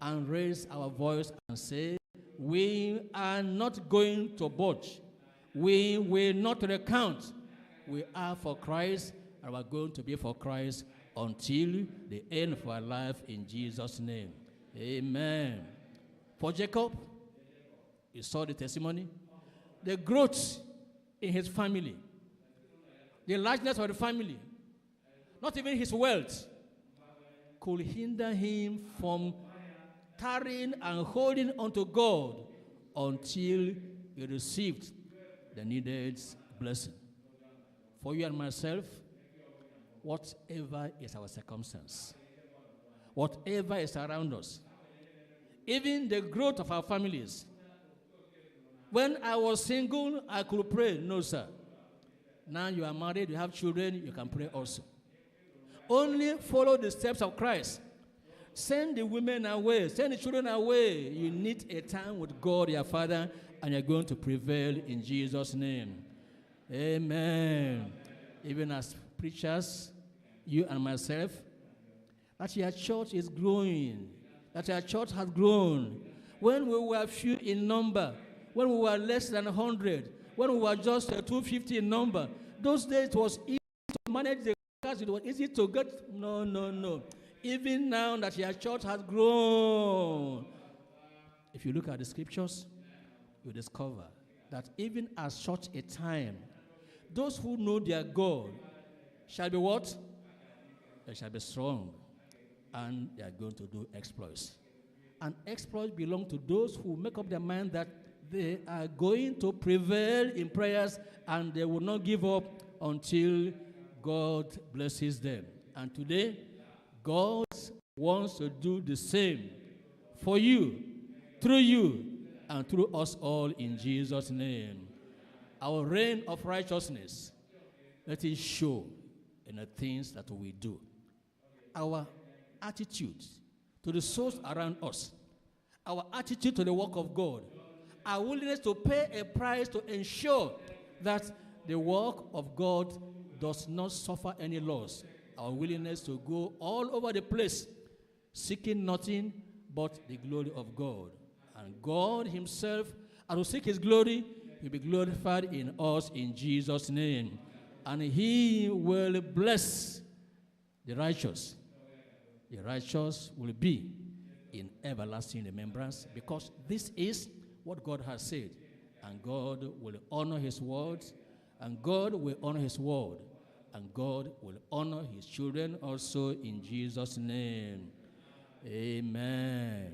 Speaker 8: and raise our voice and say, we are not going to budge. We will not recount. We are for Christ, and we are going to be for Christ until the end of our life in Jesus' name. Amen. For Jacob, you saw the testimony. The growth in his family, the largeness of the family, not even his wealth, could hinder him from tarrying and holding onto God until he received the needed blessing. For you and myself, whatever is our circumstance, whatever is around us, even the growth of our families. When I was single, I could pray. No, sir. Now you are married, you have children, you can pray also. Only follow the steps of Christ. Send the women away, send the children away. You need a time with God, your Father, and you're going to prevail in Jesus' name. Amen. Even as preachers, you and myself, that your church is growing, that your church has grown. When we were few in number, when we were less than 100, when we were just 250 in number, those days it was easy to manage the class, it was easy to get, no. Even now that your church has grown, if you look at the scriptures, you discover that even at such a time, those who know their God shall be what? They shall be strong, and they are going to do exploits. And exploits belong to those who make up their mind that they are going to prevail in prayers and they will not give up until God blesses them. And today, God wants to do the same for you, through you, and through us all in Jesus' name. Our reign of righteousness, let it show in the things that we do. Our attitude to the souls around us, our attitude to the work of God, our willingness to pay a price to ensure that the work of God does not suffer any loss. Our willingness to go all over the place, seeking nothing but the glory of God. And God himself, as we seek his glory, He'll be glorified in us in Jesus' name. And he will bless the righteous. The righteous will be in everlasting remembrance, because this is what God has said. And God will honor his words, and God will honor his word, and God will honor his children also in Jesus' name. Amen.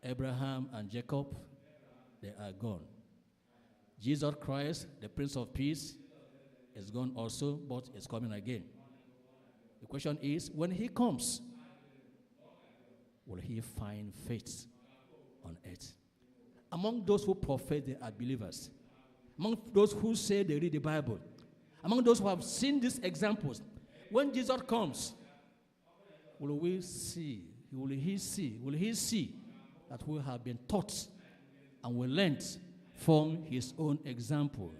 Speaker 8: Abraham and Jacob, they are gone. Jesus Christ, the Prince of Peace, is gone also, but is coming again. The question is, when he comes, will he find faith on earth? Among those who profess they are believers, among those who say they read the Bible, among those who have seen these examples, when Jesus comes, will he see that we have been taught and we learned from his own example?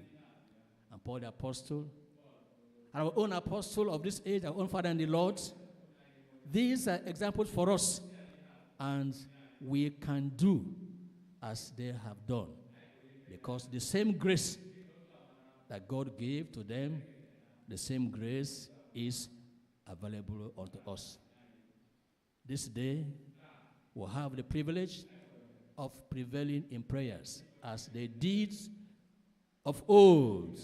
Speaker 8: And Paul the Apostle, our own apostle of this age, our own Father in the Lord, these are examples for us, and we can do as they have done, because the same grace that God gave to them, the same grace is available unto us. This day, we'll have the privilege of prevailing in prayers, as the deeds of old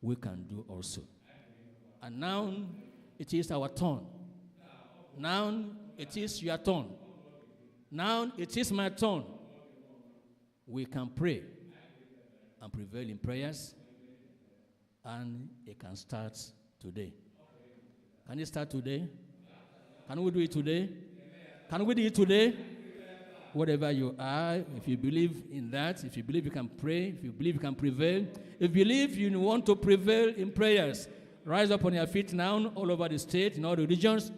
Speaker 8: we can do also. And now it is our turn. Now it is your turn. Now it is my turn. We can pray and prevail in prayers, and it can start today. Can it start today? Can we do it today? Can we do it today? Whatever you are, if you believe in that, if you believe you can pray, if you believe you can prevail, if you believe you want to prevail in prayers, rise up on your feet now, all over the state, in all the regions.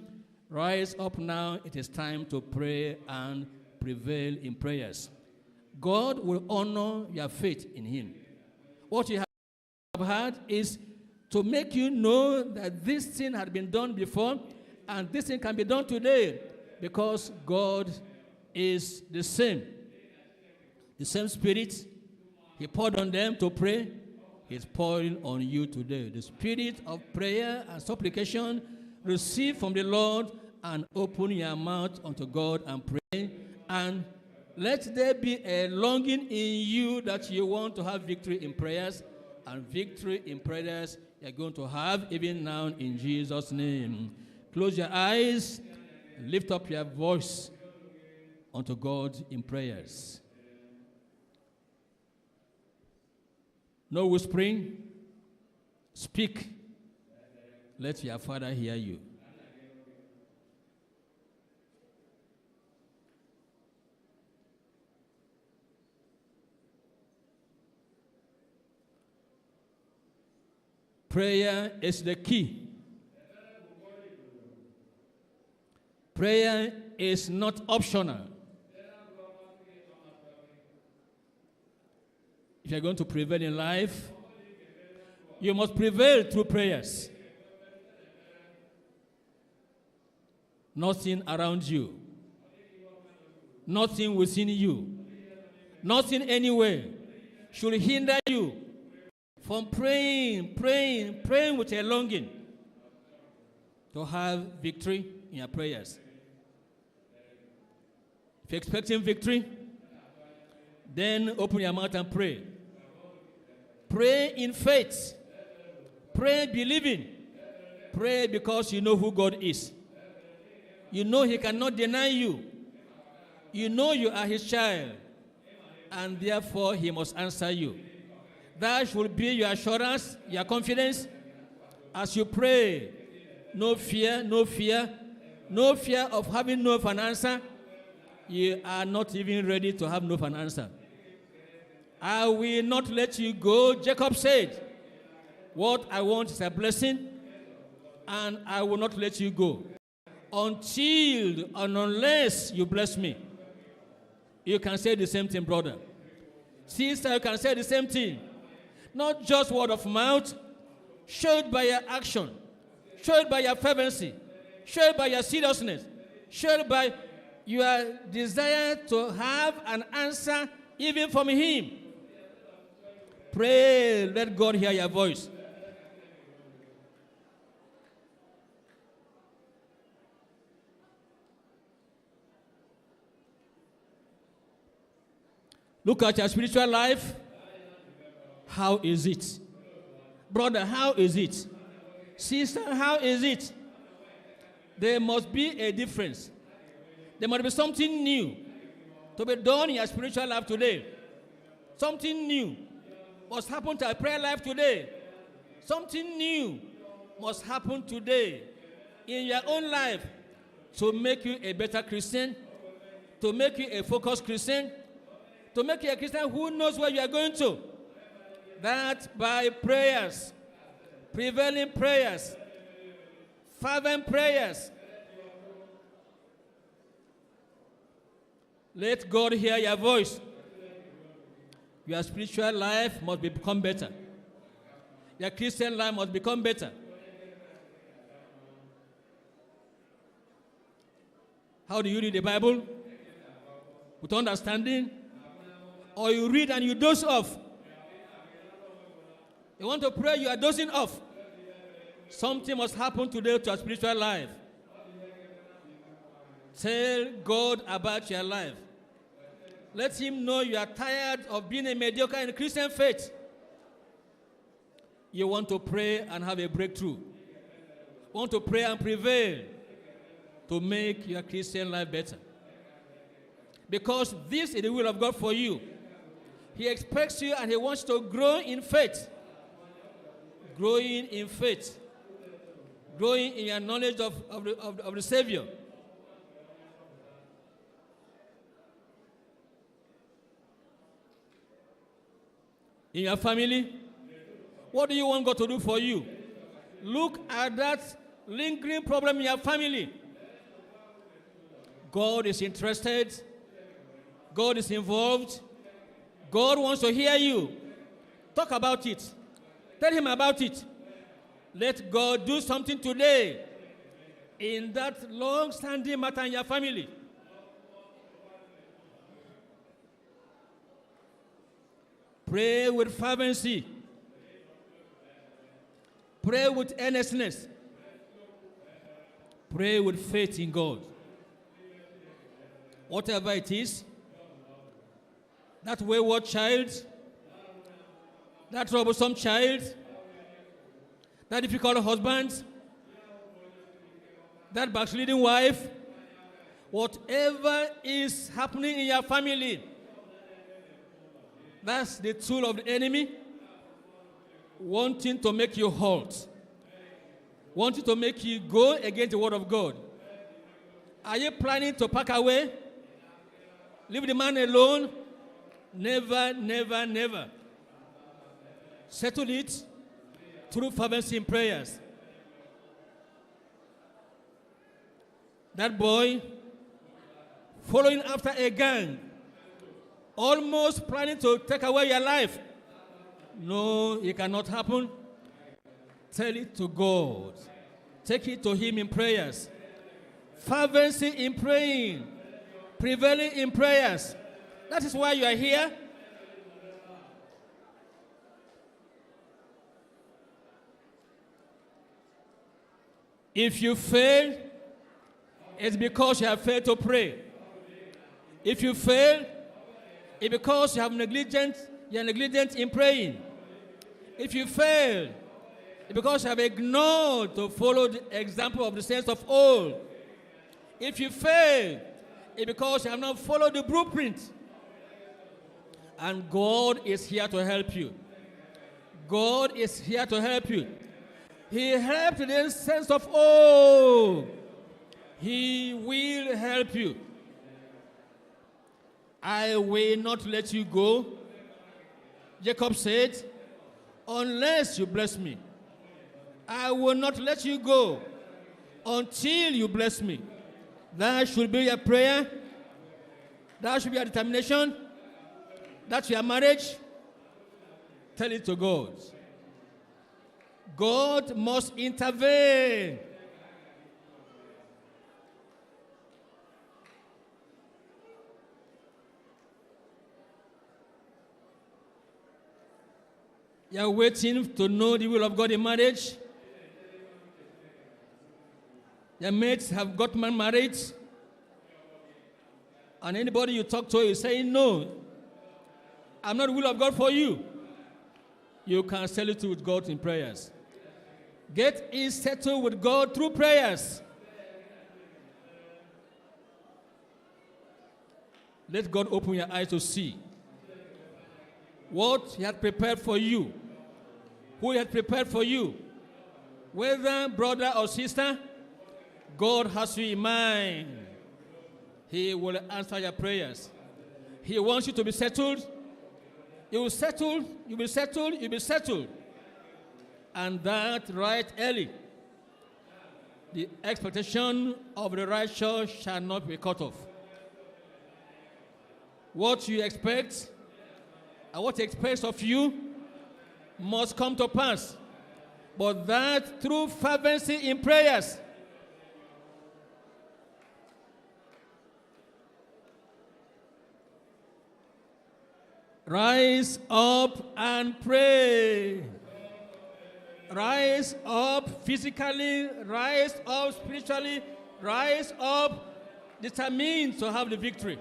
Speaker 8: Rise up now. It is time to pray and prevail in prayers. God will honor your faith in him. What you have had is to make you know that this thing had been done before, and this thing can be done today, because God is the same. The same Spirit he poured on them to pray, he's pouring on you today. The spirit of prayer and supplication, receive from the Lord, and open your mouth unto God and pray. And let there be a longing in you that you want to have victory in prayers, and victory in prayers you're going to have even now in Jesus' name. Close your eyes, lift up your voice unto God in prayers. No whispering. Speak. Let your Father hear you. Prayer is the key. Prayer is not optional. If you're going to prevail in life, you must prevail through prayers. Nothing around you, nothing within you, nothing anywhere should hinder you from praying with a longing to have victory in your prayers. If you're expecting victory, then open your mouth and pray. Pray in faith. Pray believing. Pray because you know who God is. You know he cannot deny you. You know you are his child, and therefore he must answer you. That should be your assurance, your confidence as you pray. No fear, no fear, no fear of having no an answer. You are not even ready to have no an answer. I will not let you go. Jacob said, what I want is a blessing, and I will not let you go until and unless you bless me. You can say the same thing, brother. Sister, you can say the same thing. Not just word of mouth. Show it by your action. Show it by your fervency. Show it by your seriousness. Show it by your desire to have an answer even from him. Pray, let God hear your voice. Look at your spiritual life. How is it? Brother, how is it? Sister, how is it? There must be a difference. There must be something new to be done in your spiritual life today. Something new must happen to your prayer life today. Something new must happen today in your own life to make you a better Christian, to make you a focused Christian, to make you a Christian who knows where you are going to. That by prayers, prevailing prayers, fervent prayers, let God hear your voice. Your spiritual life must become better. Your Christian life must become better. How do you read the Bible? With understanding? Or you read and you doze off? You want to pray, you are dozing off. Something must happen today to your spiritual life. Tell God about your life. Let him know you are tired of being a mediocre in Christian faith. You want to pray and have a breakthrough. You want to pray and prevail to make your Christian life better. Because this is the will of God for you. He expects you and he wants to grow in faith. Growing in faith. Growing in your knowledge of the Savior. In your family, what do you want God to do for you? Look at that lingering problem in your family. God is interested. God is involved. God wants to hear you. Talk about it. Tell him about it. Let God do something today in that long-standing matter in your family. Pray with fervency. Pray with earnestness. Pray with faith in God. Whatever it is, that wayward child, that troublesome child, that difficult husband, that backsliding wife, whatever is happening in your family, that's the tool of the enemy, wanting to make you halt, wanting to make you go against the word of God. Are you planning to pack away? Leave the man alone? Never, never, never. Settle it through fervency in prayers. That boy following after a gang, almost planning to take away your life. No, it cannot happen. Tell it to God. Take it to him in prayers. Fervency in praying. Prevailing in prayers. That is why you are here. If you fail, it's because you have failed to pray. If you fail, it's because you are negligent in praying. If you fail, it's because you have ignored to follow the example of the saints of old. If you fail, it's because you have not followed the blueprint. And God is here to help you. God is here to help you. He helped the saints of old. He will help you. I will not let you go. Jacob said, unless you bless me, I will not let you go until you bless me. That should be your prayer. That should be your determination. That's your marriage. Tell it to God. God must intervene. You are waiting to know the will of God in marriage. Your mates have got married. And anybody you talk to is saying, no, I'm not the will of God for you. You can settle it with God in prayers. Get it settled with God through prayers. Let God open your eyes to see what He had prepared for you, who He had prepared for you. Whether brother or sister, God has you in mind. He will answer your prayers. He wants you to be settled. You will settle, you will settle, you will settle. And that right early. The expectation of the righteous shall not be cut off. What you expect and what He expects of you must come to pass. But that through fervency in prayers. Rise up and pray. Rise up physically, rise up spiritually, rise up determined to have the victory.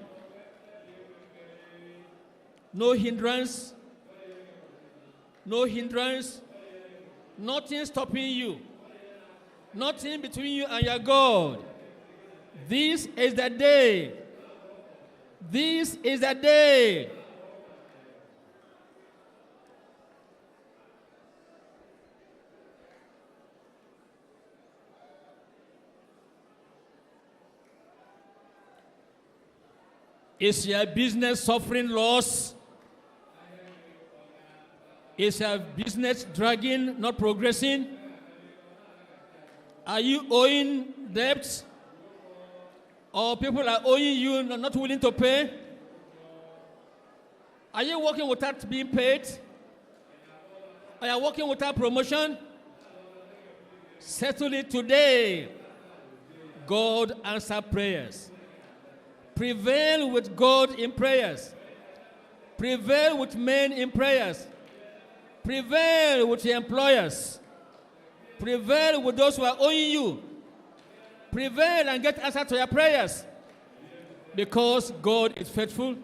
Speaker 8: No hindrance, nothing stopping you, nothing between you and your God. This is the day. This is the day. Is your business suffering loss? Is your business dragging, not progressing? Are you owing debts? Or people are owing you, not willing to pay? Are you working without being paid? Are you working without promotion? Settle it today. God answer prayers. Prevail with God in prayers. Prevail with men in prayers. Prevail with your employers. Prevail with those who are owing you. Prevail and get answer to your prayers. Because God is faithful.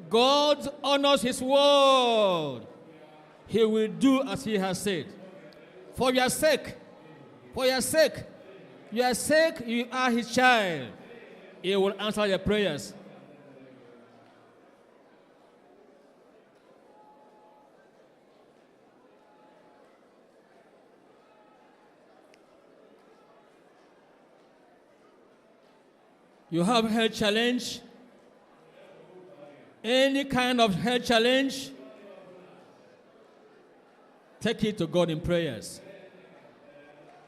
Speaker 8: God honors His word. He will do as He has said. For your sake, your sake, you are His child. He will answer your prayers. You have health challenge, any kind of health challenge, take it to God in prayers.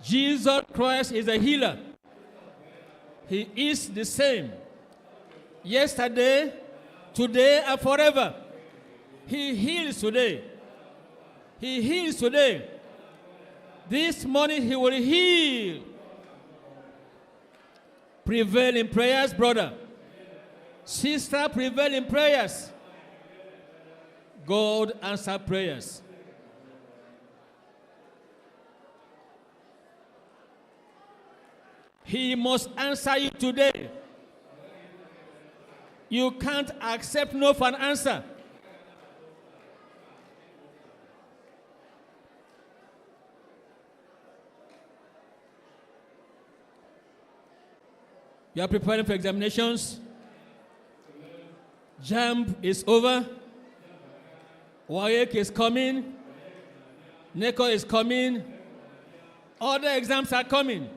Speaker 8: Jesus Christ is a healer. He is the same yesterday, today, and forever. He heals today. He heals today. This morning He will heal. Prevail in prayers, brother. Sister, prevail in prayers. God answer prayers. He must answer you today. You can't accept no for an answer. You are preparing for examinations. JAMB is over. WAEC is coming. NECO is coming. Other exams are coming.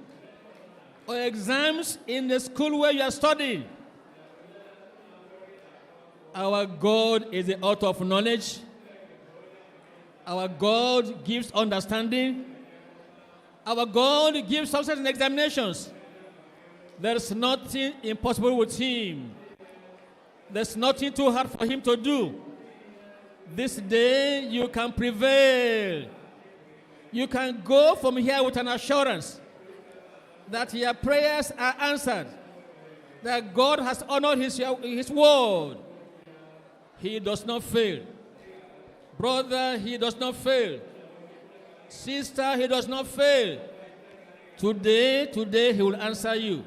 Speaker 8: Or exams in the school where you are studying. Our God is the author of knowledge. Our God gives understanding. Our God gives success in examinations. There's nothing impossible with Him. There's nothing too hard for Him to do. This day you can prevail. You can go from here with an assurance that your prayers are answered, that God has honored His word. He does not fail. Brother, he does not fail. Sister, he does not fail. Today, he will answer you.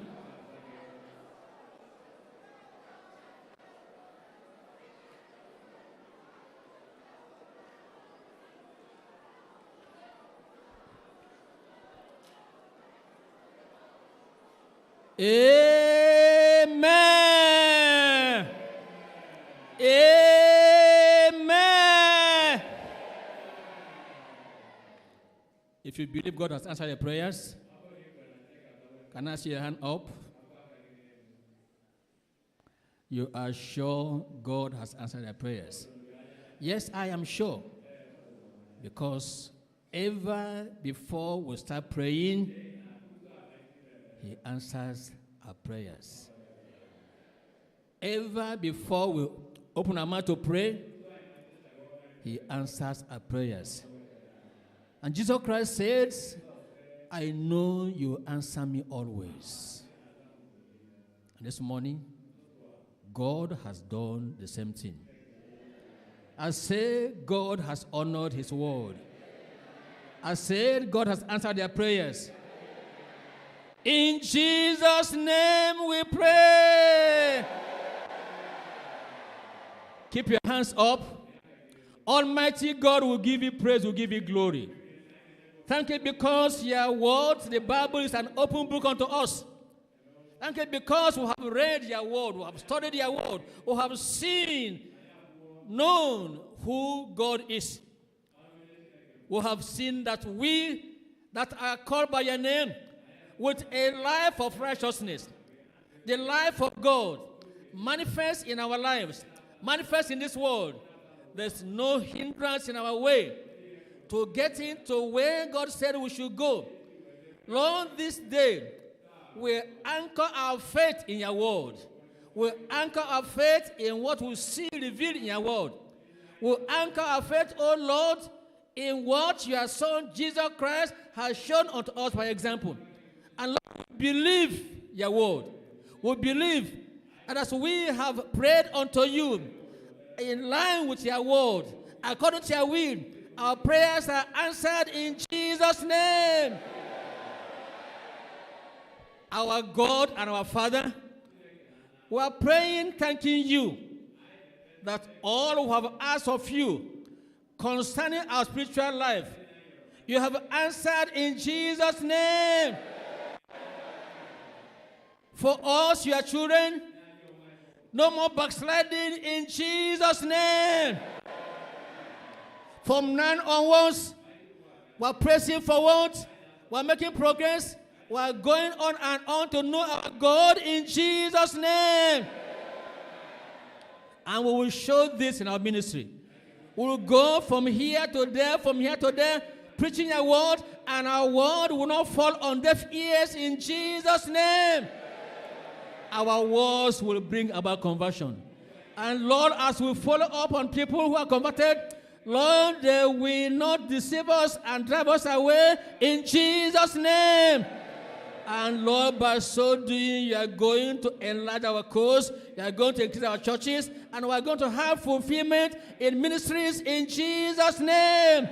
Speaker 8: Amen. Amen. If you believe God has answered your prayers, can I see your hand up? You are sure God has answered your prayers? Yes, I am sure. Because ever before we start praying, He answers our prayers. Ever before we open our mouth to pray, He answers our prayers. And Jesus Christ says, I know you answer me always. And this morning, God has done the same thing. I say God has honored His word. I said God has answered their prayers. In Jesus' name we pray. Keep your hands up. Almighty God will give you praise, will give you glory. Thank you because your word, the Bible, is an open book unto us. Thank you because we have read your word, we have studied your word, we have seen, known who God is. We have seen that we that are called by your name with a life of righteousness, the life of God, manifest in our lives, manifest in this world. There's no hindrance in our way to getting to where God said we should go. Lord, this day, we anchor our faith in your word. We anchor our faith in what we see revealed in your word. We anchor our faith, oh Lord, in what your Son, Jesus Christ, has shown unto us by example. And Lord, we believe your word. We believe that as we have prayed unto you in line with your word, according to your will, our prayers are answered in Jesus' name. Our God and our Father, we are praying, thanking you that all we have asked of you concerning our spiritual life, you have answered in Jesus' name. For us, your children, no more backsliding in Jesus' name. From now onwards, we're pressing forward, we're making progress, we're going on and on to know our God in Jesus' name. And we will show this in our ministry. We will go from here to there, preaching your word, and our word will not fall on deaf ears in Jesus' name. Our words will bring about conversion. And Lord, as we follow up on people who are converted, Lord, they will not deceive us and drive us away in Jesus' name. And Lord, by so doing, you are going to enlarge our cause, you are going to increase our churches, and we are going to have fulfillment in ministries in Jesus' name.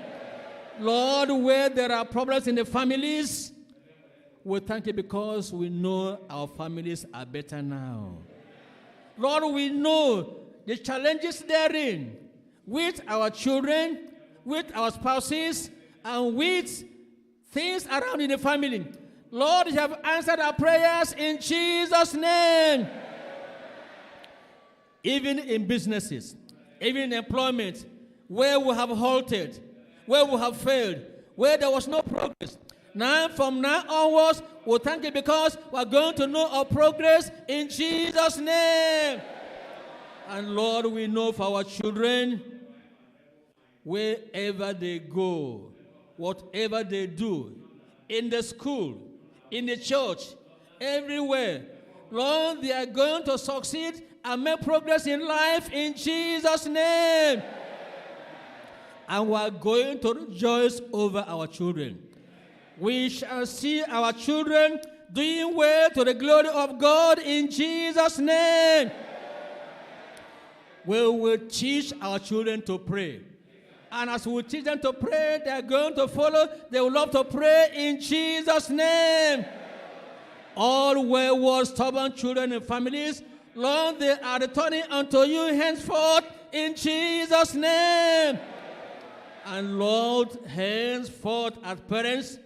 Speaker 8: Lord, where there are problems in the families, we thank you because we know our families are better now. Lord, we know the challenges therein with our children, with our spouses, and with things around in the family. Lord, you have answered our prayers in Jesus' name. Even in businesses, even in employment, where we have halted, where we have failed, where there was no progress. Now, from now onwards, we thank you because we are going to know our progress in Jesus' name. And Lord, we know for our children, wherever they go, whatever they do, in the school, in the church, everywhere, Lord, they are going to succeed and make progress in life in Jesus' name. And we are going to rejoice over our children. We shall see our children doing well to the glory of God in Jesus' name. We will teach our children to pray. And as we teach them to pray, they are going to follow. They will love to pray in Jesus' name. All wayward, stubborn children and families, Lord, they are returning unto you henceforth in Jesus' name. And Lord, henceforth as parents,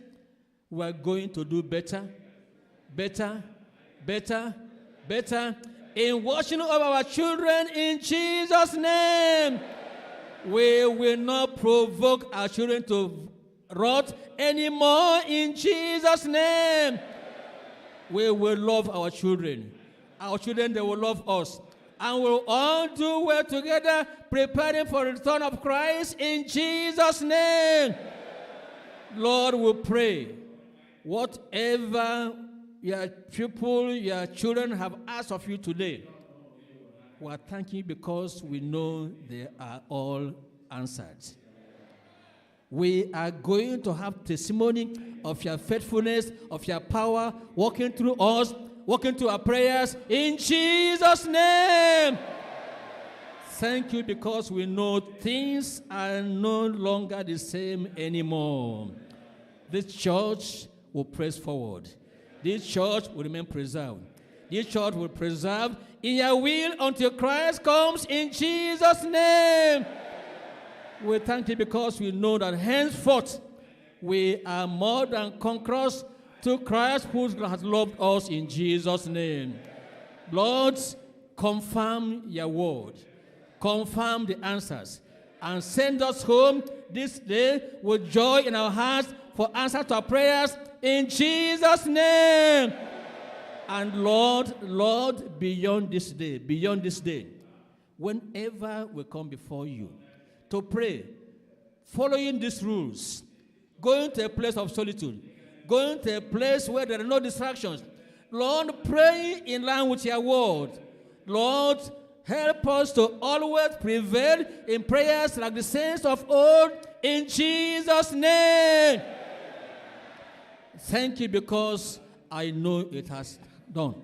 Speaker 8: we are going to do better, better, better, better in watching over our children in Jesus' name. We will not provoke our children to rot anymore in Jesus' name. We will love our children. Our children, they will love us. And we'll all do well together, preparing for the return of Christ in Jesus' name. Lord, we pray, whatever your people, your children have asked of you today, we are thanking you because we know they are all answered. We are going to have testimony of your faithfulness, of your power, walking through us, walking through our prayers in Jesus' name. Thank you because we know things are no longer the same anymore. This church will press forward. This church will remain preserved. This church will preserve in your will until Christ comes in Jesus' name. We thank you because we know that henceforth we are more than conquerors to Christ who has loved us in Jesus' name. Lord, confirm your word. Confirm the answers. And send us home this day with joy in our hearts for answer to our prayers in Jesus' name. And Lord, beyond this day, whenever we come before you to pray, following these rules, going to a place of solitude, going to a place where there are no distractions, Lord, pray in line with your word. Lord, help us to always prevail in prayers like the saints of old in Jesus' name. Thank you because I know it has done.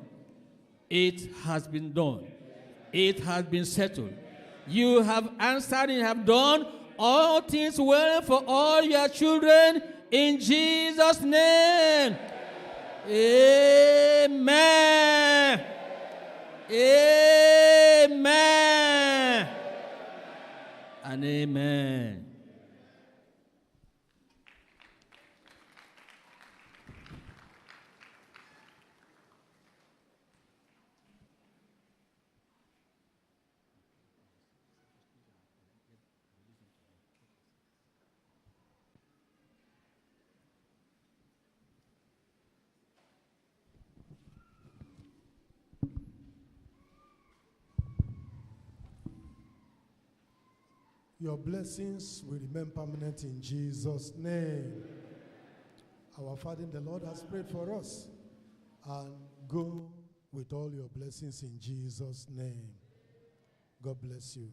Speaker 8: It has been done. It has been settled. You have answered and have done all things well for all your children in Jesus' name. Amen. Amen. And amen.
Speaker 1: Your blessings will remain permanent in Jesus' name. Our Father in the Lord has prayed for us. And go with all your blessings in Jesus' name. God bless you.